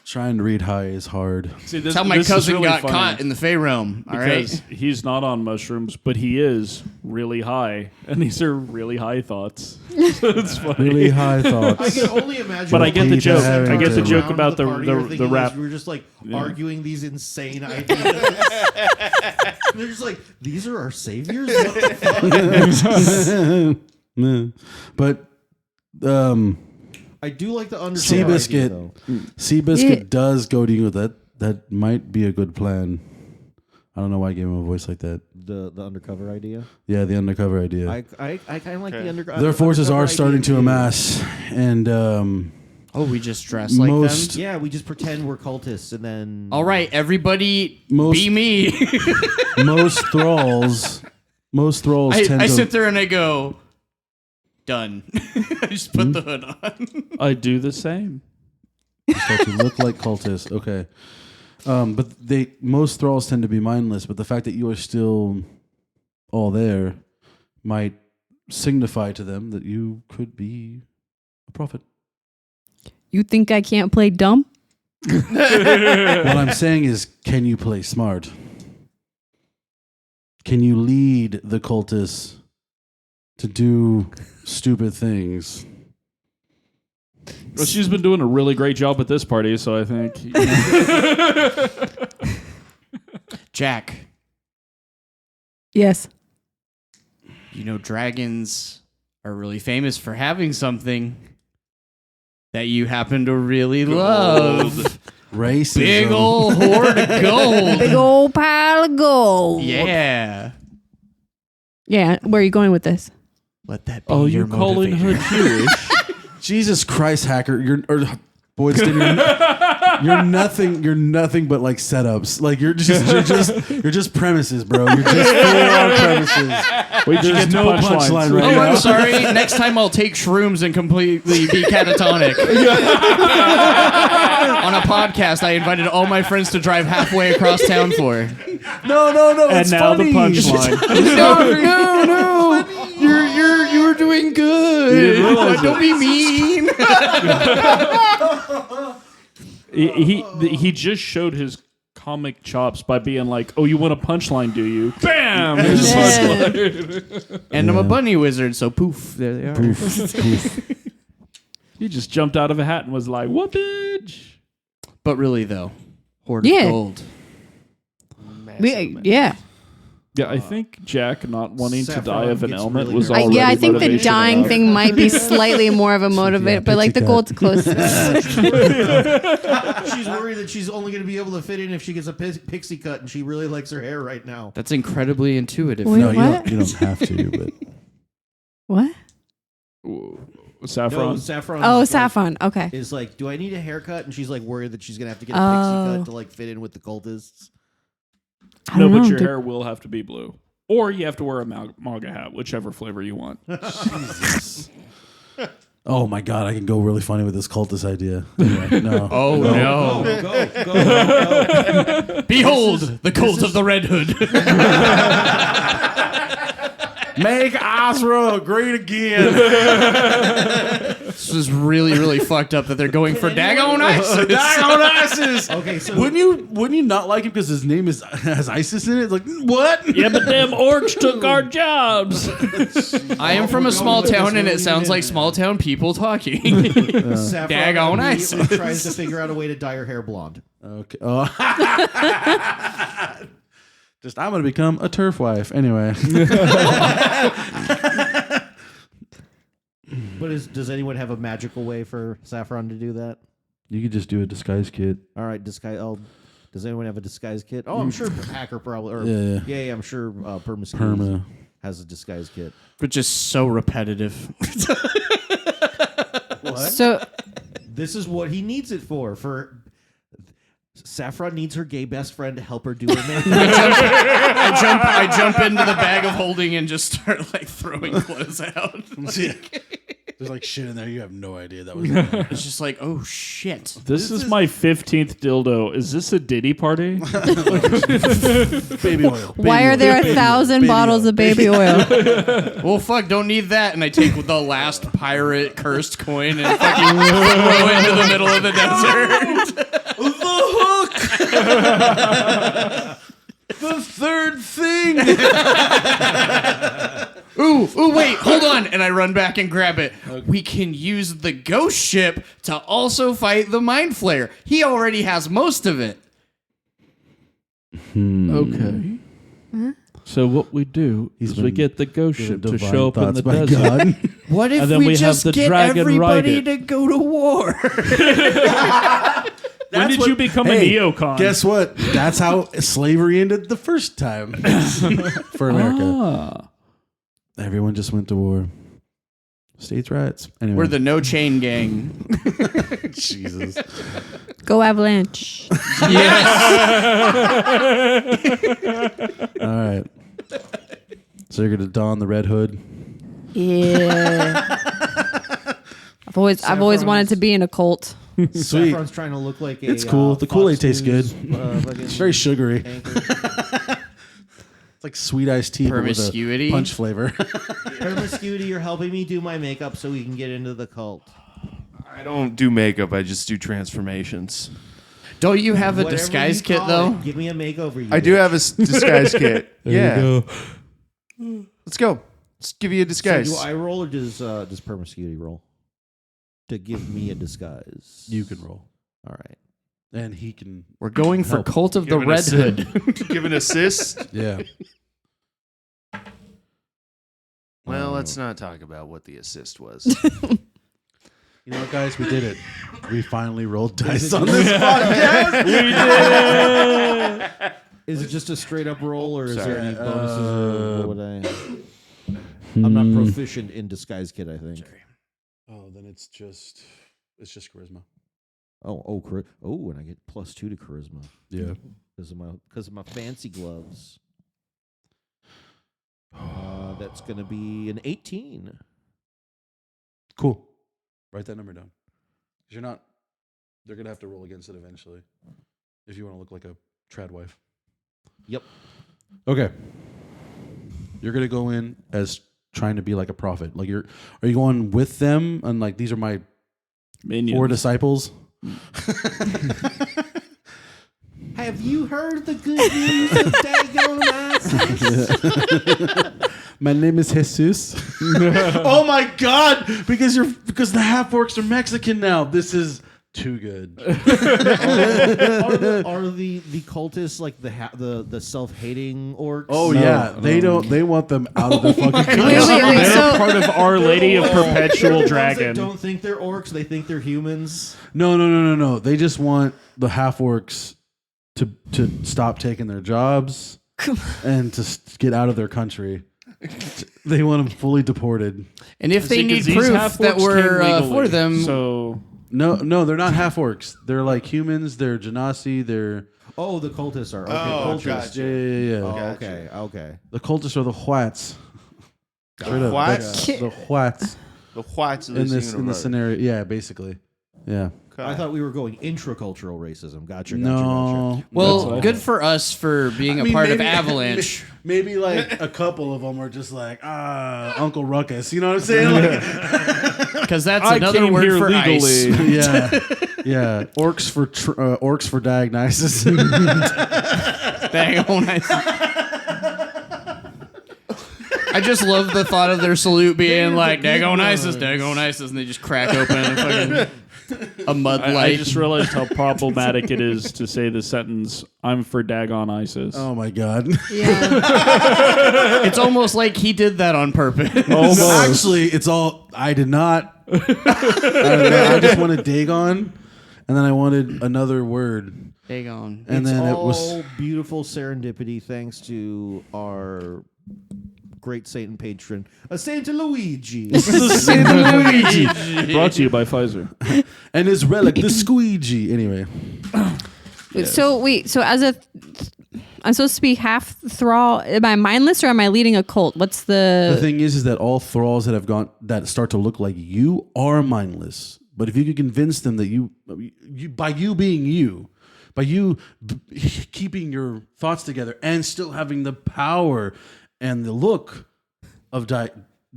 Trying to read high is hard. See, That's how my this is cousin really got funny caught in the Fey realm. All right. because he's not on mushrooms, but he is really high, and these are really high thoughts. So it's funny. Really high I thoughts. can only imagine. But I what get the people joke. sitting I get the around joke about party are the thinking rap. is we were just arguing these insane ideas. They're just like, these are our saviors. What the fuck? But I do like the undercover idea, Seabiscuit, though. Seabiscuit does go to you with that. That might be a good plan. I don't know why I gave him a voice like that. The undercover idea. Yeah, the undercover idea. I kind of like the undercover. Their forces are idea starting to too. amass, and We just dress like Most- them. Yeah, we just pretend we're cultists and then. All right, everybody, Most- be me. most thralls tend I to. sit there and I go, done. I just put the hood on. I do the same. start to look like cultists. Okay. But most thralls tend to be mindless, but the fact that you are still all there might signify to them that you could be a prophet. You think I can't play dumb? What I'm saying is, can you play smart? Can you lead the cultists to do stupid things? Well, she's been doing a really great job at this party, so I think. Jack, Yes. you know dragons are really famous for having something that you happen to really love. Racism. Big ol' hoard of gold. Big old pile of gold. Yeah. Yeah. Where are you going with this? Let that be Oh, your you're calling her motivator. Jewish? Jesus Christ, hacker! Boydston, you're nothing. You're nothing but like setups. Like you're just premises, bro. You're just full on premises. Wait, you There's get to no punchlines. punchline Oh, right now. I'm sorry. Next time I'll take shrooms and completely be catatonic. On a podcast I invited all my friends to drive halfway across town for. No. And It's now funny. the punchline. No. You're doing good. Don't be mean. He just showed his comic chops by being like, "Oh, you want a punchline, do you?" Bam! There's a punchline. And I'm a bunny wizard, so poof, there they are. He just jumped out of a hat and was like, "Whoopage!" But really, though, hoard Yeah. of gold. Yeah. Yeah, I think Jack not wanting to Saffron die of an gets ailment really was nervous. already Yeah, I think the motivation dying enough. thing might be slightly more of a motivator, but like the pixie gold's close. She's worried that she's only going to be able to fit in if she gets a pixie cut, and she really likes her hair right now. That's incredibly intuitive. Wait, No, you what? don't have to. But What? Saffron. No, Saffron. Oh, like, saffron. Okay. is like, do I need a haircut? And she's like worried that she's going to have to get a Oh. pixie cut to like fit in with the cultists. I No, don't but know, your dude. hair will have to be blue. Or you have to wear a MAGA hat, whichever flavor you want. Jesus. Oh my God, I can go really funny with this cultist idea. Anyway, no. Oh, no. Go. Behold, the cult of the Red Hood. Make Osra great again. This is really, really fucked up that they're going for DAG-ON-ISIS. DAG-ON-ISIS. Okay, so Wouldn't you not like him because his name has ISIS in it? It's like what? Yeah, but them orcs took our jobs. I am from a small town, and it sounds like small town people talking. Saffron DAG-ON-ISIS. immediately tries to figure out a way to dye her hair blonde. Okay. Oh. Just I'm gonna become a turf wife anyway. But does anyone have a magical way for Saffron to do that? You could just do a disguise kit. All right, disguise. Oh, does anyone have a disguise kit? Oh, I'm sure Hacker probably. Or, Yeah. I'm sure Perma. has a disguise kit. But just so repetitive. So This is what he needs it for. Saffron needs her gay best friend to help her do her makeup. I jump into the bag of holding and just start like throwing clothes out. There's like shit in there. You have no idea that was. It's just like, oh shit. This is my 15th dildo. Is this a Diddy party? Baby oil. why are there 1,000 bottles of baby oil? Well, fuck, don't need that. And I take the last pirate cursed coin and fucking throw it into the middle of the desert. The third thing. Ooh, wait, hold on. And I run back and grab it. We can use the ghost ship to also fight the Mind Flayer. He already has most of it. Okay. So what we do He's is we been get the ghost given ship to divine show up in thoughts the by desert. God. What if And then we we have just the get dragon ride everybody it. to go to war? When did you become a neocon? Guess what? That's how slavery ended the first time for America. Ah. Everyone just went to war. States' rights. Anyway, We're the No Chain Gang. Jesus. Go Avalanche. All right. So you're gonna don the red hood. Yeah. I've always wanted to be in a cult. Sweet. Saffron's trying to look like a. It's cool. The Kool-Aid Fox tastes News, good. It's very sugary. It's like sweet iced tea but with Promiscuity? a punch flavor. Promiscuity, you're helping me do my makeup so we can get into the cult. I don't do makeup. I just do transformations. Don't you have a Whatever disguise you kit call though? it. Give me a makeover. You I do bitch. have a disguise kit. Yeah. There you go. Let's go. Let's give you a disguise. So do I roll or does Promiscuity roll to give me a disguise? You can roll, All right. and he can. We're going for Help. Cult of the Give an Red assist. Hood. Give an assist. Yeah. Well, let's not talk about what the assist was. You know what, guys? We did it. We finally rolled dice on this podcast. Is it just a straight up roll, or is there Sorry. any bonuses? Or what would I'm not proficient in disguise kit. I think. Oh, then it's just charisma. And I get +2 to charisma Yeah. because of my fancy gloves. That's gonna be an 18. Cool. Write that number down. 'Cause you're not. They're gonna have to roll against it eventually, if you want to look like a trad wife. Yep. Okay. You're gonna go in as trying to be like a prophet. Like are you going with them and like these are my Minions. 4 disciples? Have you heard the good news of DAG-ON-ISIS? My name is Jesus. Oh my God! Because the half orcs are Mexican now. This is too good. Are the cultists like the self-hating orcs? Oh yeah, they don't. They want them out of their fucking country. Wait, They're so part of Our Lady of They're the Perpetual ones that Dragon. don't think they're orcs. They think they're humans. No. They just want the half orcs to stop taking their jobs and to get out of their country. They want them fully deported. And if they See, 'cause need these proof half-orcs that we're came legally, for them, So No, they're not half orcs. They're like humans. They're genasi. They're Oh, the cultists are. Okay, Oh, cultists. gotcha. yeah. Oh, Gotcha. okay. The cultists are the Huats. Straight up, Huats? that's the Huats The whites of in this the scenario. Yeah, basically. Yeah. I thought we were going intracultural racism. Gotcha. No. well, good for us for being a part of Avalanche. Maybe like a couple of them are just like Uncle Ruckus. You know what I'm saying? Because that's I another came word here for legally. ice. Yeah. Orcs for DAG-ON-ISIS. DAG-ON-ISIS. I just love the thought of their salute being like DAG-ON-ISIS, DAG-ON-ISIS, and they just crack open a mud light. I just realized how problematic it is to say the sentence, I'm for DAG-ON-ISIS. Oh my God. yeah. It's almost like he did that on purpose. Actually, it's all I did not. I just wanted Dagon, and then I wanted another word, DAG-ON. and It's then all it was beautiful serendipity thanks to our great saint and patron, Saint Luigi. Brought to you by Pfizer. and his relic, the squeegee. Anyway, So wait, so I'm supposed to be half thrall. Am I mindless or am I leading a cult? What's the the thing is that all thralls that start to look like you are mindless. But if you could convince them that you by you being you, by you keeping your thoughts together and still having the power and the look of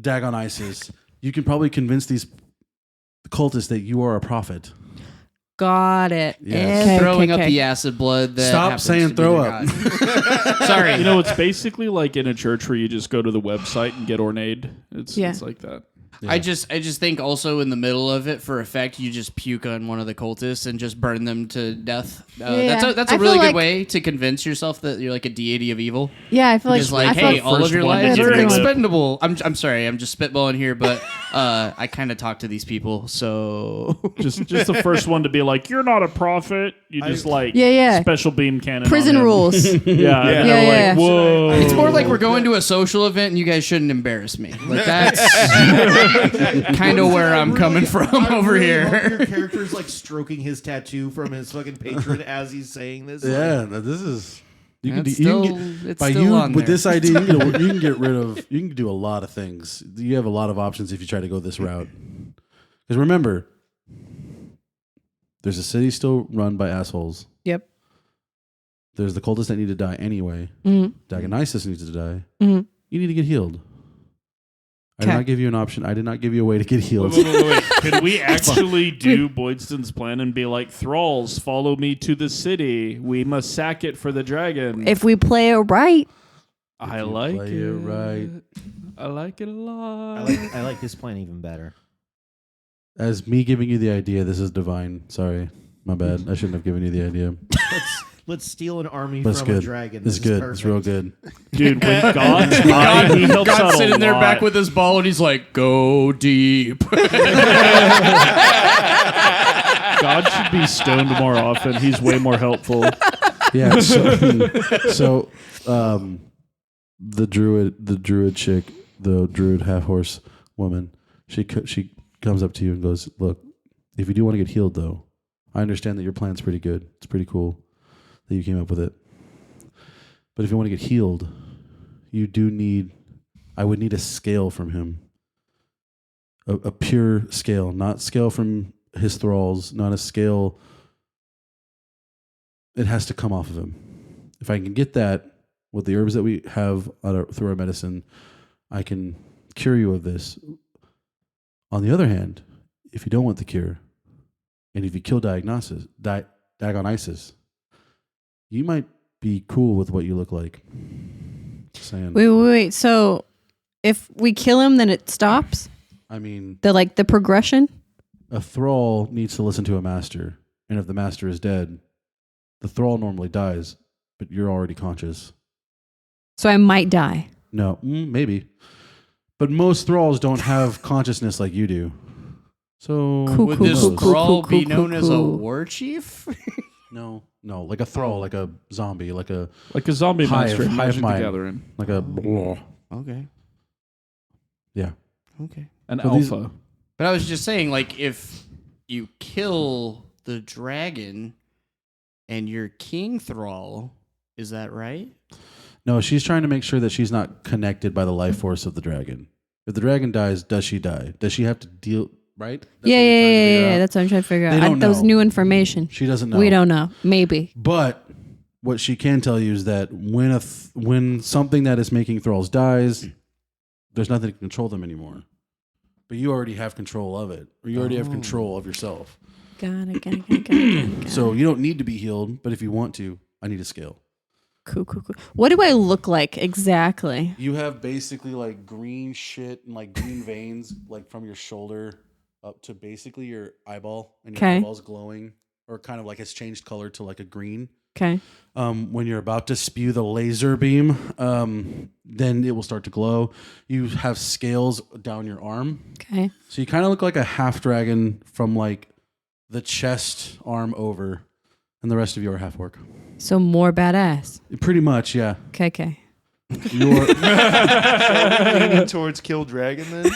DAG-ON-ISIS, you can probably convince these cultists that you are a prophet. got it? Yes. Okay, Throwing okay. up the acid blood that Stop happens saying to be throw their up. god. Sorry. You know, it's basically like in a church where you just go to the website and get ornated. It's like that. Yeah. I just think also in the middle of it, for effect, you just puke on one of the cultists and just burn them to death. Yeah. That's I a feel really good like- way to convince yourself that you're like a deity of evil. Yeah, I feel like Because like, I feel hey, like all of first your one to lives give are you a lip. expendable. I'm sorry, I'm just spitballing here, but I kind of talk to these people, so Just the first one to be like, you're not a prophet. You just Yeah. special beam cannon. prison on him. rules. Yeah. And Yeah, they're yeah. like, whoa. it's more like we're going to a social event and you guys shouldn't embarrass me. Like that's kind of where I'm coming from over Love here. your character's like stroking his tattoo from his fucking patron as he's saying this. Yeah, this is. You can do, It's you can still- get, it's by still you on with there. this idea. You can get rid of. You can do a lot of things. You have a lot of options if you try to go this route. Because remember, there's a city still run by assholes. Yep. There's the cultists that need to die anyway. Mhm. DAG-ON-ISIS needs to die. Mhm. You need to get healed. I did not give you an option. I did not give you a way to get healed. Wait. Could we actually do Boydston's plan and be like, thralls, follow me to the city. We must sack it for the dragon. If we play it right. I like play it. it right. I like it a lot. I like this plan even better. As me giving you the idea, this is divine. Sorry. My bad. I shouldn't have given you the idea. Let's steal an army That's from good. a dragon. It's This is good. perfect. It's real good. Dude, when God's high, he helps out God's a sitting there lot. back with his ball, and he's like, "Go deep." God should be stoned more often. He's way more helpful. Yeah. So, the druid chick, the druid half horse woman, she comes up to you and goes, "Look, if you do want to get healed, though, I understand that your plan's pretty good. It's pretty cool that you came up with it. But if you want to get healed, I would need a scale from him, a pure scale, not scale from his thralls, not a scale. It has to come off of him. If I can get that with the herbs that we have through our medicine, I can cure you of this. On the other hand, if you don't want the cure, and if you kill DAG-ON-ISIS, you might be cool with what you look like." Just saying. Wait. So if we kill him, then it stops? I mean, The progression? a thrall needs to listen to a master, and if the master is dead, the thrall normally dies, but you're already conscious. So I might die. No, maybe. But most thralls don't have consciousness like you do. So Would this thrall be known as a war chief? No, like a thrall, like a zombie, like a zombie monster in hive Magic the mind, Gathering. like a Okay. yeah. Okay. An So these- alpha. But I was just saying, like, if you kill the dragon and you're king thrall, is that right? No, she's trying to make sure that she's not connected by the life force of the dragon. If the dragon dies, does she die? Does she have to deal? Right? That's what you're trying to figure Yeah. out? That's what I'm trying to figure They out. don't That was know. new information. She doesn't know. We don't know. Maybe. But what she can tell you is that when something that is making thralls dies, there's nothing to control them anymore. But you already have control of it, or you already have control of yourself. Got it. So you don't need to be healed, but if you want to, I need a scale. Cool. What do I look like exactly? You have basically like green shit and like green veins, like from your shoulder up to basically your eyeball, and your eyeball's glowing, or kind of like it's changed color to like a green. Okay. When you're about to spew the laser beam, then it will start to glow. You have scales down your arm. Okay. So you kind of look like a half dragon from like the chest arm over, and the rest of you are half orc. So more badass. Pretty much, yeah. Okay. You're Leaning towards kill dragon then?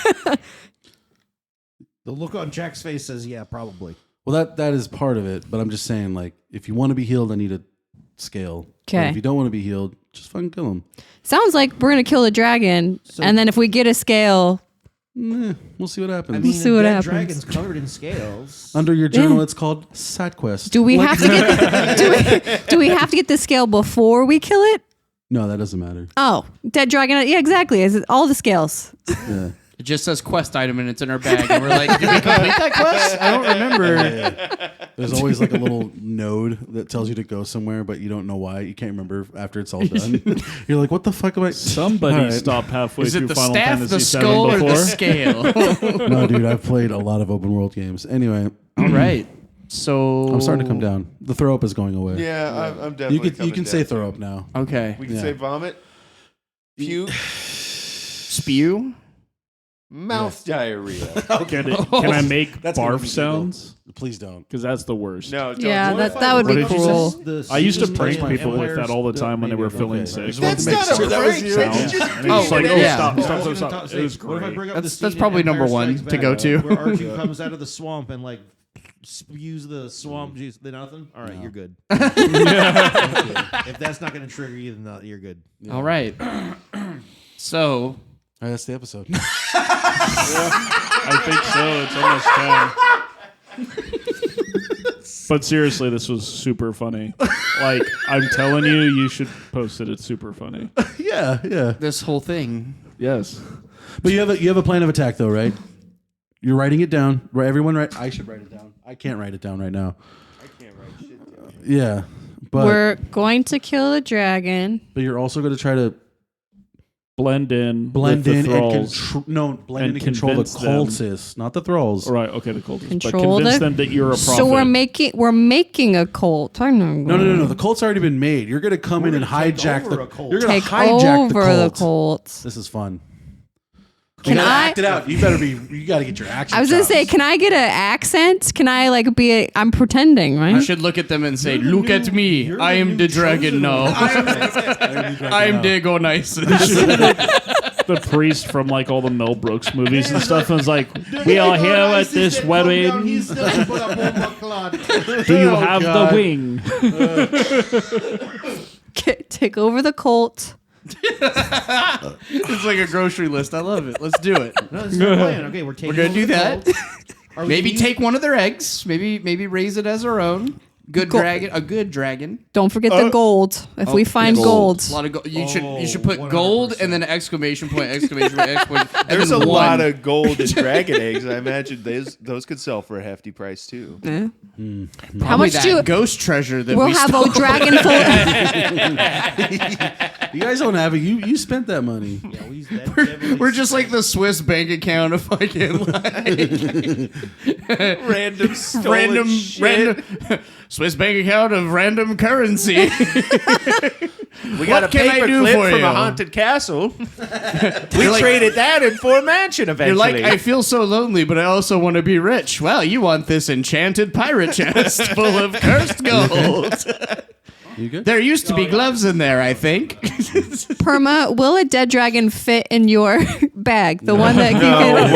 The look on Jack's face says, "Yeah, probably." well, that is part of it, but I'm just saying, like, if you want to be healed, I need a scale. But Okay. if you don't want to be healed, just fucking kill him. Sounds like we're gonna kill the dragon, and then if we get a scale, We'll see what happens. I mean, see what that happens. dragon's covered in scales. Under your journal, it's called side quest. do we have to get do we have to get the scale before we kill it? No, that doesn't matter. Oh, dead dragon. Yeah, exactly. Is it all the scales? Yeah. It just says quest item and it's in our bag, and we're like, did we complete that quest? I don't remember. There's always like a little node that tells you to go somewhere, but you don't know why. You can't remember after it's all done. You're like, what the fuck am I? Somebody All right. stopped halfway Is through it the Final staff, Fantasy the VII skull, or before. the scale? No, dude, I've played a lot of open world games. Anyway, All right. So I'm starting to come down. The throw up is going away. Yeah, I'm definitely You can say throw up now. Okay. We can Yeah. say vomit, puke, Spew. mouth diarrhea. Can I make That's gonna barf be sounds? Please don't. Because that's the worst. No, don't Yeah, do it. that would be What did you cool. say? I used to prank people with that all the time when they were feeling sick. That's not a prank. That's just And it's like, yeah. stop. It was What if I great. bring up That's- the that's scene in probably Empire number one Strikes to go Back, to. where Archie comes out of the swamp and like spews the swamp juice. Then nothing. All right, you're good. If that's not going to trigger you, then you're good. All right. So All right, that's the episode. I think so. It's almost time. But seriously, this was super funny. Like, I'm telling you, you should post it. It's super funny. yeah. this whole thing. Yes. But you have a plan of attack though, right? You're writing it down. Right? Everyone, write. I should write it down. I can't write it down right now. I can't write shit down. Yeah, but We're going to kill the dragon. you're also going to try to blend in blend with in the thralls. blend and in and control the convince them. cultists, not the thralls. Right, okay, the cultists. Control but convince the- them that you're a prophet. So we're making a cult. I know. No. The cult's already been made. You're going to come in and hijack the cult. You're going Take to hijack over the the cult. cult. This is fun. Can you gotta I act it out? You better be. You got to get your action. I was gonna chops. say, can I get an accent? Can I like be? I'm pretending, I right? should look at them and say, "Look at me. I am the dragon now. I am DAG-ON-ISIS." the priest from like all the Mel Brooks movies and stuff, and was like, "We are here at this wedding. Do you have the wing?" Take over the cult. It's like a grocery list. I love it. Let's do it. No, this is our plan. Okay, we're taking. We're gonna over do the that. cult. Are we Maybe gonna take one of their eggs. Maybe raise it as our own. Good dragon. A good dragon. Don't forget the gold. If we find gold. A lot of gold. You should put gold and then exclamation point, exclamation point, exclamation point. There's and a then lot one. of gold and dragon eggs. I imagine those could sell for a hefty price too. Eh? Probably How much that do ghost treasure that we'll we have stole. a dragon full? You guys don't have it. You spent that money. Yeah, We're just like the Swiss bank account of fucking like Random stolen shit. Swiss bank account of random currency. We got What a can I paper do clip for from you? a haunted castle. We traded that in for a mansion You're eventually. like, I feel so lonely, but I also want to be rich. Well, you want this enchanted pirate chest full of cursed gold. You good? There used to be gloves in there, I think. Perma, will a dead dragon fit in your bag? The one that you no, can.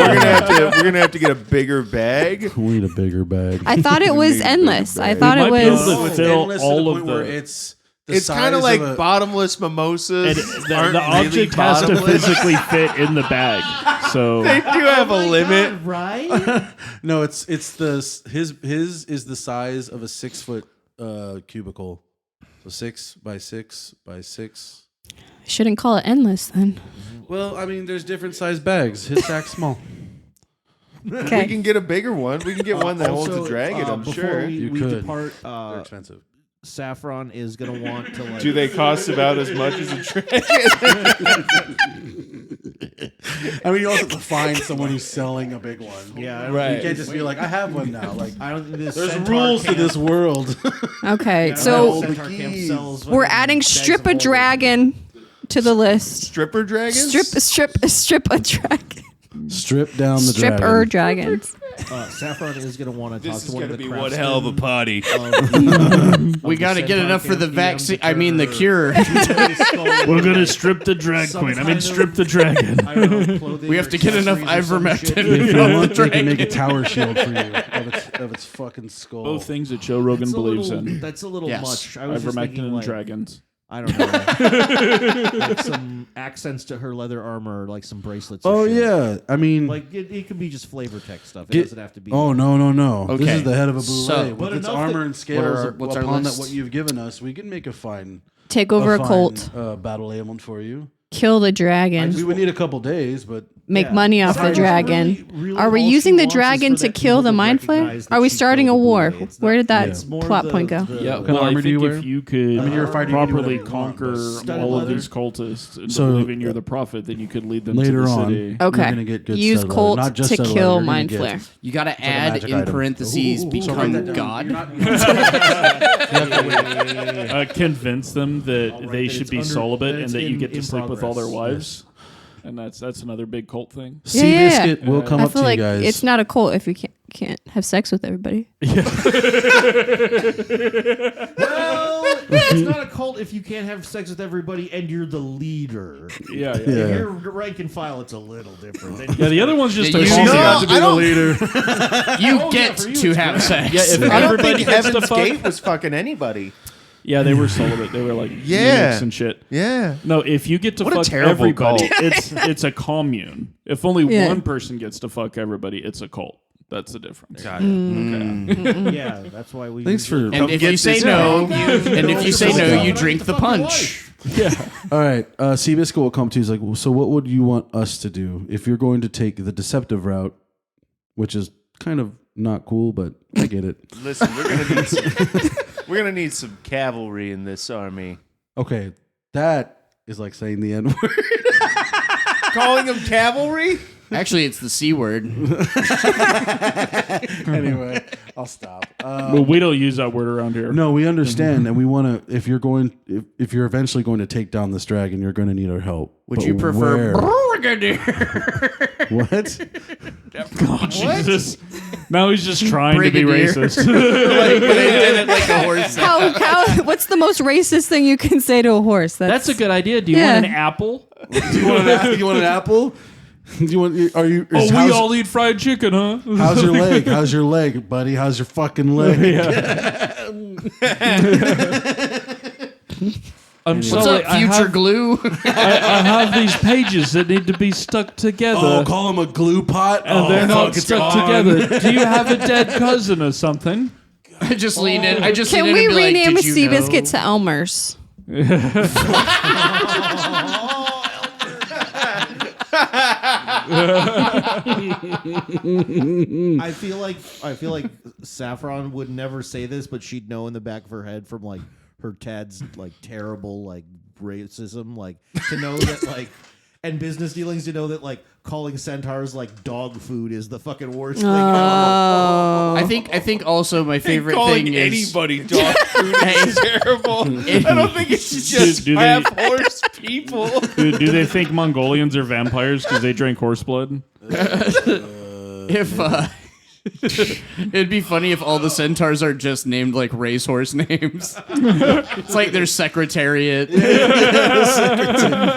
we're gonna have to get a bigger bag. We need a bigger bag. I thought it was endless. I thought it might be able was. to fill endless to all the of point where the. it's It's kind of like bottomless mimosas. And aren't the really object has to bottomless. physically fit in the bag. So They do have a limit. right? No, it's the his is the size of a 6 foot cubicle. So 6 by 6 by 6. Shouldn't call it endless then. Well, I mean, there's different size bags. His sack's small. Okay. We can get a bigger one. We can get one that holds a dragon. I'm before sure. You we could. depart, They're expensive. Saffron is going to want to like. Do they cost about as much as a dragon? I mean, you also have to find someone who's selling a big one. Yeah, I Right. You can't just be like, I have one now. Like, I don't think this there's centaur rules to camp- this world. Okay. I don't So think centaur camp sells we're fucking adding bags strip of a holding. dragon to the list. Stripper dragons? Strip a dragon. Strip down the Stripper dragon. dragons. Saffron is going to want to talk This to is one of going to the be one hell of a party. We got to get enough for the vaccine. I mean, the cure. we're gonna strip the drag queen. I mean, strip the dragon. We have to get enough ivermectin. If you off the want, they can make a dragon. tower shield for you of its fucking skull. Both things that Joe Rogan believes in. That's a little Yes. much. I was just Ivermectin thinking and like, dragons. I don't know. Like some accents to her leather armor, like some bracelets. or Oh shit. yeah, I mean, Like it could be just flavor text stuff. It Get- doesn't have to be. oh no. This Okay. is the head of a So- boulet But with its enough armor that- and scales. what's our upon that, list? what you've given us, we can make a fine, Take over a fine, cult. battle ailment for you. Kill the dragon. We would need a couple days, but Make Yeah. money off If I the was dragon. really Are we all she using the wants is dragon for to that kill people the to mind flayer? recognize that Are we she starting killed a the war? boy. It's Where not- did that it's more plot the- point go? the- Yeah, kind of well, I armor do you think wear? if you could I mean, you're a fighter, you can do properly whatever you want, conquer Studded all of leather? these cultists into So- believing you're the prophet, then you could lead them later to the on, city. Okay. you're gonna get good Use studded cult leather. Not just to studded kill leather, you're gonna mind get- flare. You got to a add magic in item. parentheses, So write become that down. God. You're not- Convince them that I'll write they that should it's be under- celibate that and it's that you in- get to in sleep with all their progress. wives. And that's another big cult thing. Seabiscuit will come I up feel to like you guys. it's not a cult if you can't have sex with everybody. Well, it's not a cult if you can't have sex with everybody and you're the leader. Yeah, If Yeah. you're rank and file, it's a little different. Then Yeah, the other one's just Yeah, a you- commune. No, I don't- You Oh, yeah, get for you to it's have great. sex. Yeah, if I don't everybody think gets to Heaven's fuck. Gate was fucking anybody. Yeah, they were celibate. They were like Yeah. eunuchs and shit. Yeah. No, if you get to What a fuck terrible everybody, cult. it's a commune. If only Yeah. one person gets to fuck everybody, it's a cult. That's the difference. Got it. Yeah, that's why we. Thanks for. And if you say no, you drink the punch. All right, Seabiscuit will come to you. He's like, so what would you want us to do if you're going to take the deceptive route, which is kind of not cool, but I get it. Listen, we're gonna need some cavalry in this army. Okay, that is like saying the N word. Calling them cavalry? Actually, it's the C word. Anyway, I'll stop. Well, we don't use that word around here. No, we understand, and we want to. If you're eventually going to take down this dragon, you're going to need our help. Would But you prefer where? brigadier? What? Oh, Jesus. Now he's just trying to be Brigadier. racist. Like a horse. What's the most racist thing you can say to a horse? That's a good idea. Do you Yeah. want an apple? Do you want an apple? Do you want? Are you? Oh, we how's- all eat fried chicken, huh? How's your leg? How's your leg, buddy? How's your fucking leg? I'm What's sorry. up, future glue? I have these pages that need to be stuck together. Oh, call him a glue pot. and they're not fuck, it's stuck gone. together. Do you have a dead cousin or something? I just lean in. Can lean in we and be like, rename "Did you Seabiscuit know?" to Elmer's? I feel like Saffron would never say this, but she'd know in the back of her head from like her dad's like terrible like racism, like to know that like and business dealings to know that like calling centaurs like dog food is the fucking worst thing. I think also my favorite Calling thing is anybody dog food is terrible. I don't think it's just do they- half horse people. Do they think Mongolians are vampires because they drink horse blood? if it'd be funny if all the centaurs are just named like racehorse names. It's like their secretariat.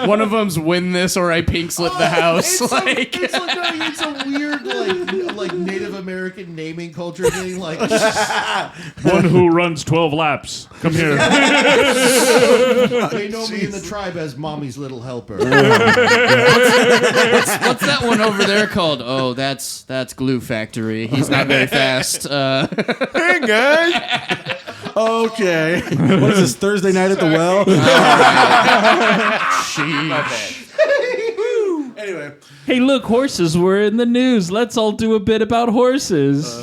One of them's win this or I pink slip the house. It's a weird like Native American naming culture thing. Like One who runs 12 laps. Come here. they know me in the tribe as Mommy's little helper. What's that one over there called? Oh, that's Glue Factory. He's not very fast. Hey guys, Okay. What is this, Thursday night at the well? Anyway. Hey, look, horses were in the news. Let's all do a bit about horses.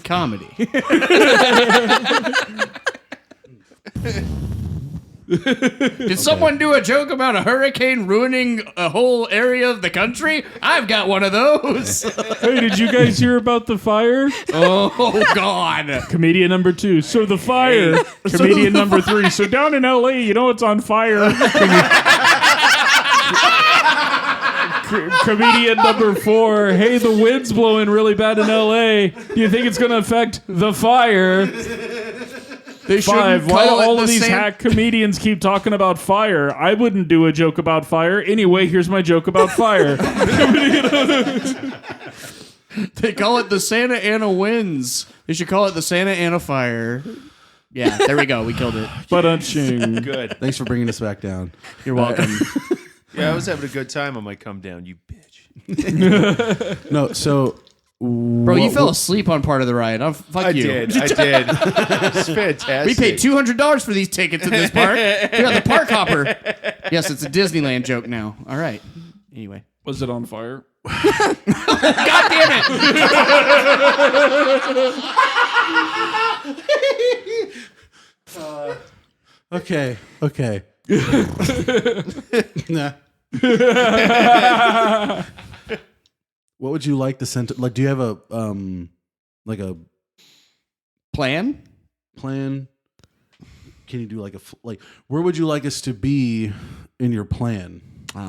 Comedy. Did someone do a joke about a hurricane ruining a whole area of the country? I've got one of those. Hey, did you guys hear about the fire? Oh, God. Comedian number 2. So the fire. Comedian number 3. So down in L.A., you know it's on fire. Comedian number 4. Hey, the wind's blowing really bad in L.A. Do you think it's going to affect the fire? They 5. Why do all of these hack comedians keep talking about fire? I wouldn't do a joke about fire. Anyway, here's my joke about fire. They call it the Santa Ana winds. They should call it the Santa Ana fire. Yeah, there we go. We killed it. Ba-dum-ching. good. Thanks for bringing us back down. You're welcome. Yeah, I was having a good time on my come down. You bitch. No, so... Bro, you fell asleep on part of the ride. Fuck you. I did. It's fantastic. We paid $200 for these tickets in this park. We got the park hopper. Yes, it's a Disneyland joke now. All right. Anyway. Was it on fire? God damn it! Okay. Nah. What would you like to send? Like, do you have a like a Plan? plan? Can you do like like? Where would you like us to be in your plan?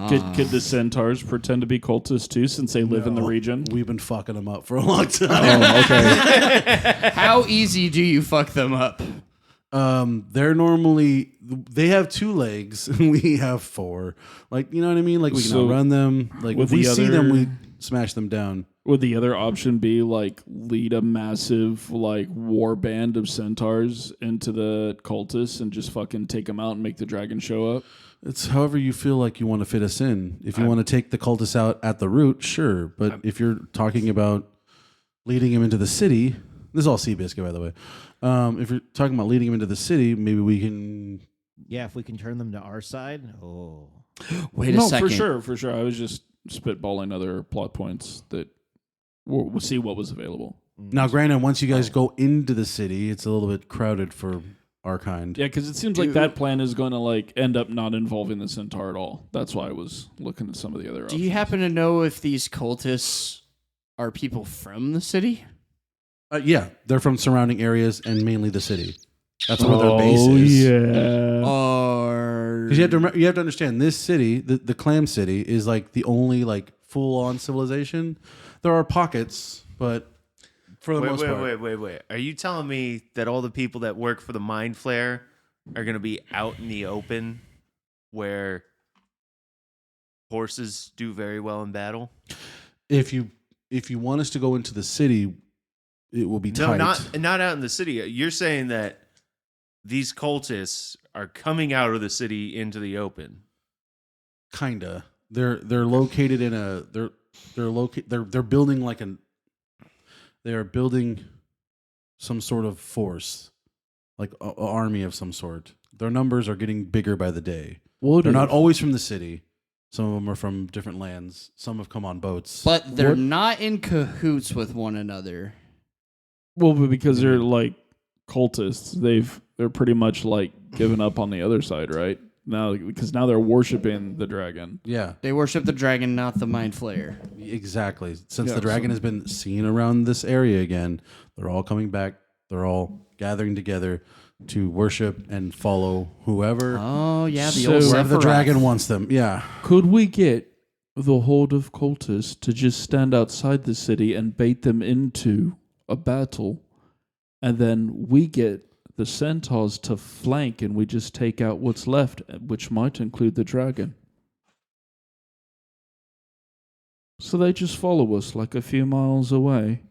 Could the centaurs pretend to be cultists too, since they live in the region? We've been fucking them up for a long time. Oh, okay. How easy do you fuck them up? They're normally they have 2 legs and we have 4. Like, you know what I mean? Like we can So, outrun them. Like with if we the see other- them, we smash them down. Would the other option be like lead a massive like war band of centaurs into the cultists and just fucking take them out and make the dragon show up? It's however you feel like you want to fit us in. If you want to take the cultists out at the root, sure. But if you're talking about leading him into the city, this is all Seabiscuit, by the way. If you're talking about leading him into the city, maybe we can. Yeah, if we can turn them to our side. Oh, Wait a second. For sure. I was just spitballing other plot points that we'll see what was available. Now, granted, once you guys go into the city, it's a little bit crowded for our kind. Yeah, because it seems like that plan is going to like end up not involving the centaur at all. That's why I was looking at some of the other options. Do you happen to know if these cultists are people from the city? Yeah, they're from surrounding areas and mainly the city. That's where their base is. Yeah. Or Because you have to understand, this city, the clam city, is like the only like full-on civilization. There are pockets, but for the most part. Wait. Are you telling me that all the people that work for the Mind Flayer are going to be out in the open where horses do very well in battle? If you want us to go into the city, it will be tight. No, not out in the city. You're saying that these cultists are coming out of the city into the open. Kinda. They're located in a they're building like they are building some sort of force, like an army of some sort. Their numbers are getting bigger by the day. They're not always from the city. Some of them are from different lands. Some have come on boats. But they're not in cahoots with one another. Well, but because they're like cultists, they're pretty much like given up on the other side, right? Now, because now they're worshiping the dragon. Yeah, They worship the dragon, not the Mind Flayer. exactly. Since the dragon has been seen around this area again, they're all coming back. They're all gathering together to worship and follow whoever, Oh, yeah, the So- old wherever the Sephiroth. dragon wants them. Yeah. Could we get the horde of cultists to just stand outside the city and bait them into a battle, and then we get the centaurs to flank and we just take out what's left, which might include the dragon? So they just follow us like a few miles away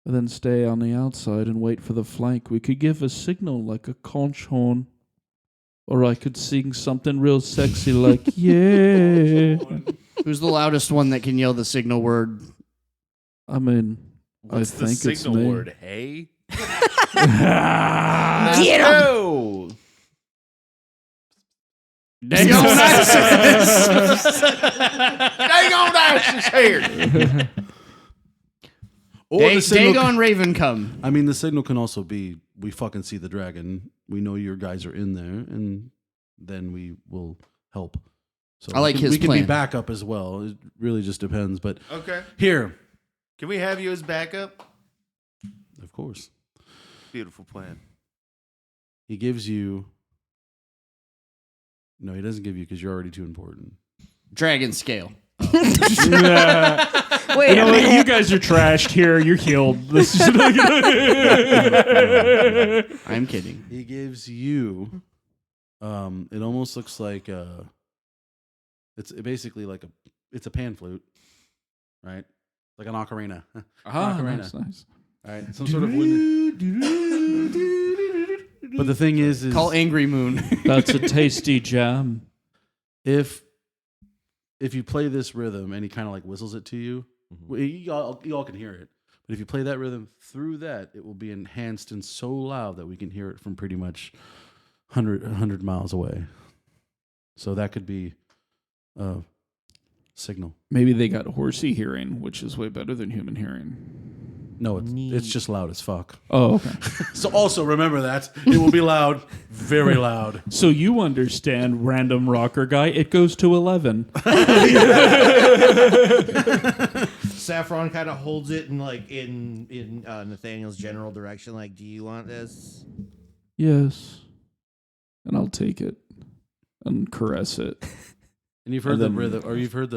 and then stay on the outside and wait for the flank. We could give a signal like a conch horn, or I could sing something real sexy like, yeah. Who's the loudest one that can yell the signal word? I mean, What's I the think it's signal me. word? Hey? Get 'em! No! DAG-ON-ISIS! DAG-ON-ISIS here! Or the signal. DAG-ON Raven come. I mean, the signal can also be, we fucking see the dragon. We know your guys are in there, and then we will help. So I like his we can be plan. backup as well. It really just depends. But Okay. here, Can we have you as backup? of course, Beautiful plan. he gives you. No, he doesn't give you because you're already too important. Dragon scale. Wait You a know what? You minute. guys are trashed here. You're healed. This is I'm kidding. He gives you. It almost looks like it's basically like it's a pan flute, right? Like an ocarina. Ocarina. nice. All right, some sort of wind. But the thing is Call Angry Moon. That's a tasty jam. if you play this rhythm and he kind of like whistles it to you, well, you all can hear it. But if you play that rhythm through that, it will be enhanced and so loud that we can hear it from pretty much 100 miles away. So that could be a signal. Maybe they got horsey hearing, which is way better than human hearing. No, it's just loud as fuck. Oh, okay. So also remember that it will be loud, very loud. So you understand, random rocker guy, it goes to 11. Saffron kind of holds it in Nathaniel's general direction. Like, do you want this? Yes. And I'll take it and caress it. And you've heard And the then- rhythm, or you've heard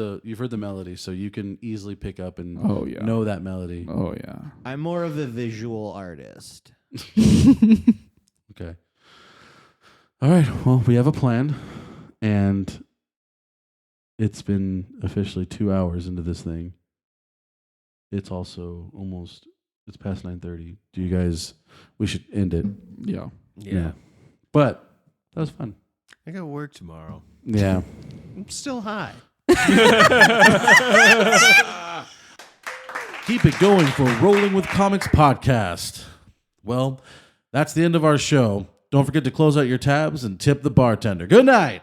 the melody, so you can easily pick up and Oh, yeah. know that melody. Oh, yeah. I'm more of a visual artist. Okay. All right. Well, we have a plan, and it's been officially 2 hours into this thing. it's also it's past 9:30. Do you guys? We should end it. Yeah. Yeah. But that was fun. I got work tomorrow. Yeah. I'm still high. Keep it going for Rolling with Comics podcast. Well, that's the end of our show. Don't forget to close out your tabs and tip the bartender. Good night.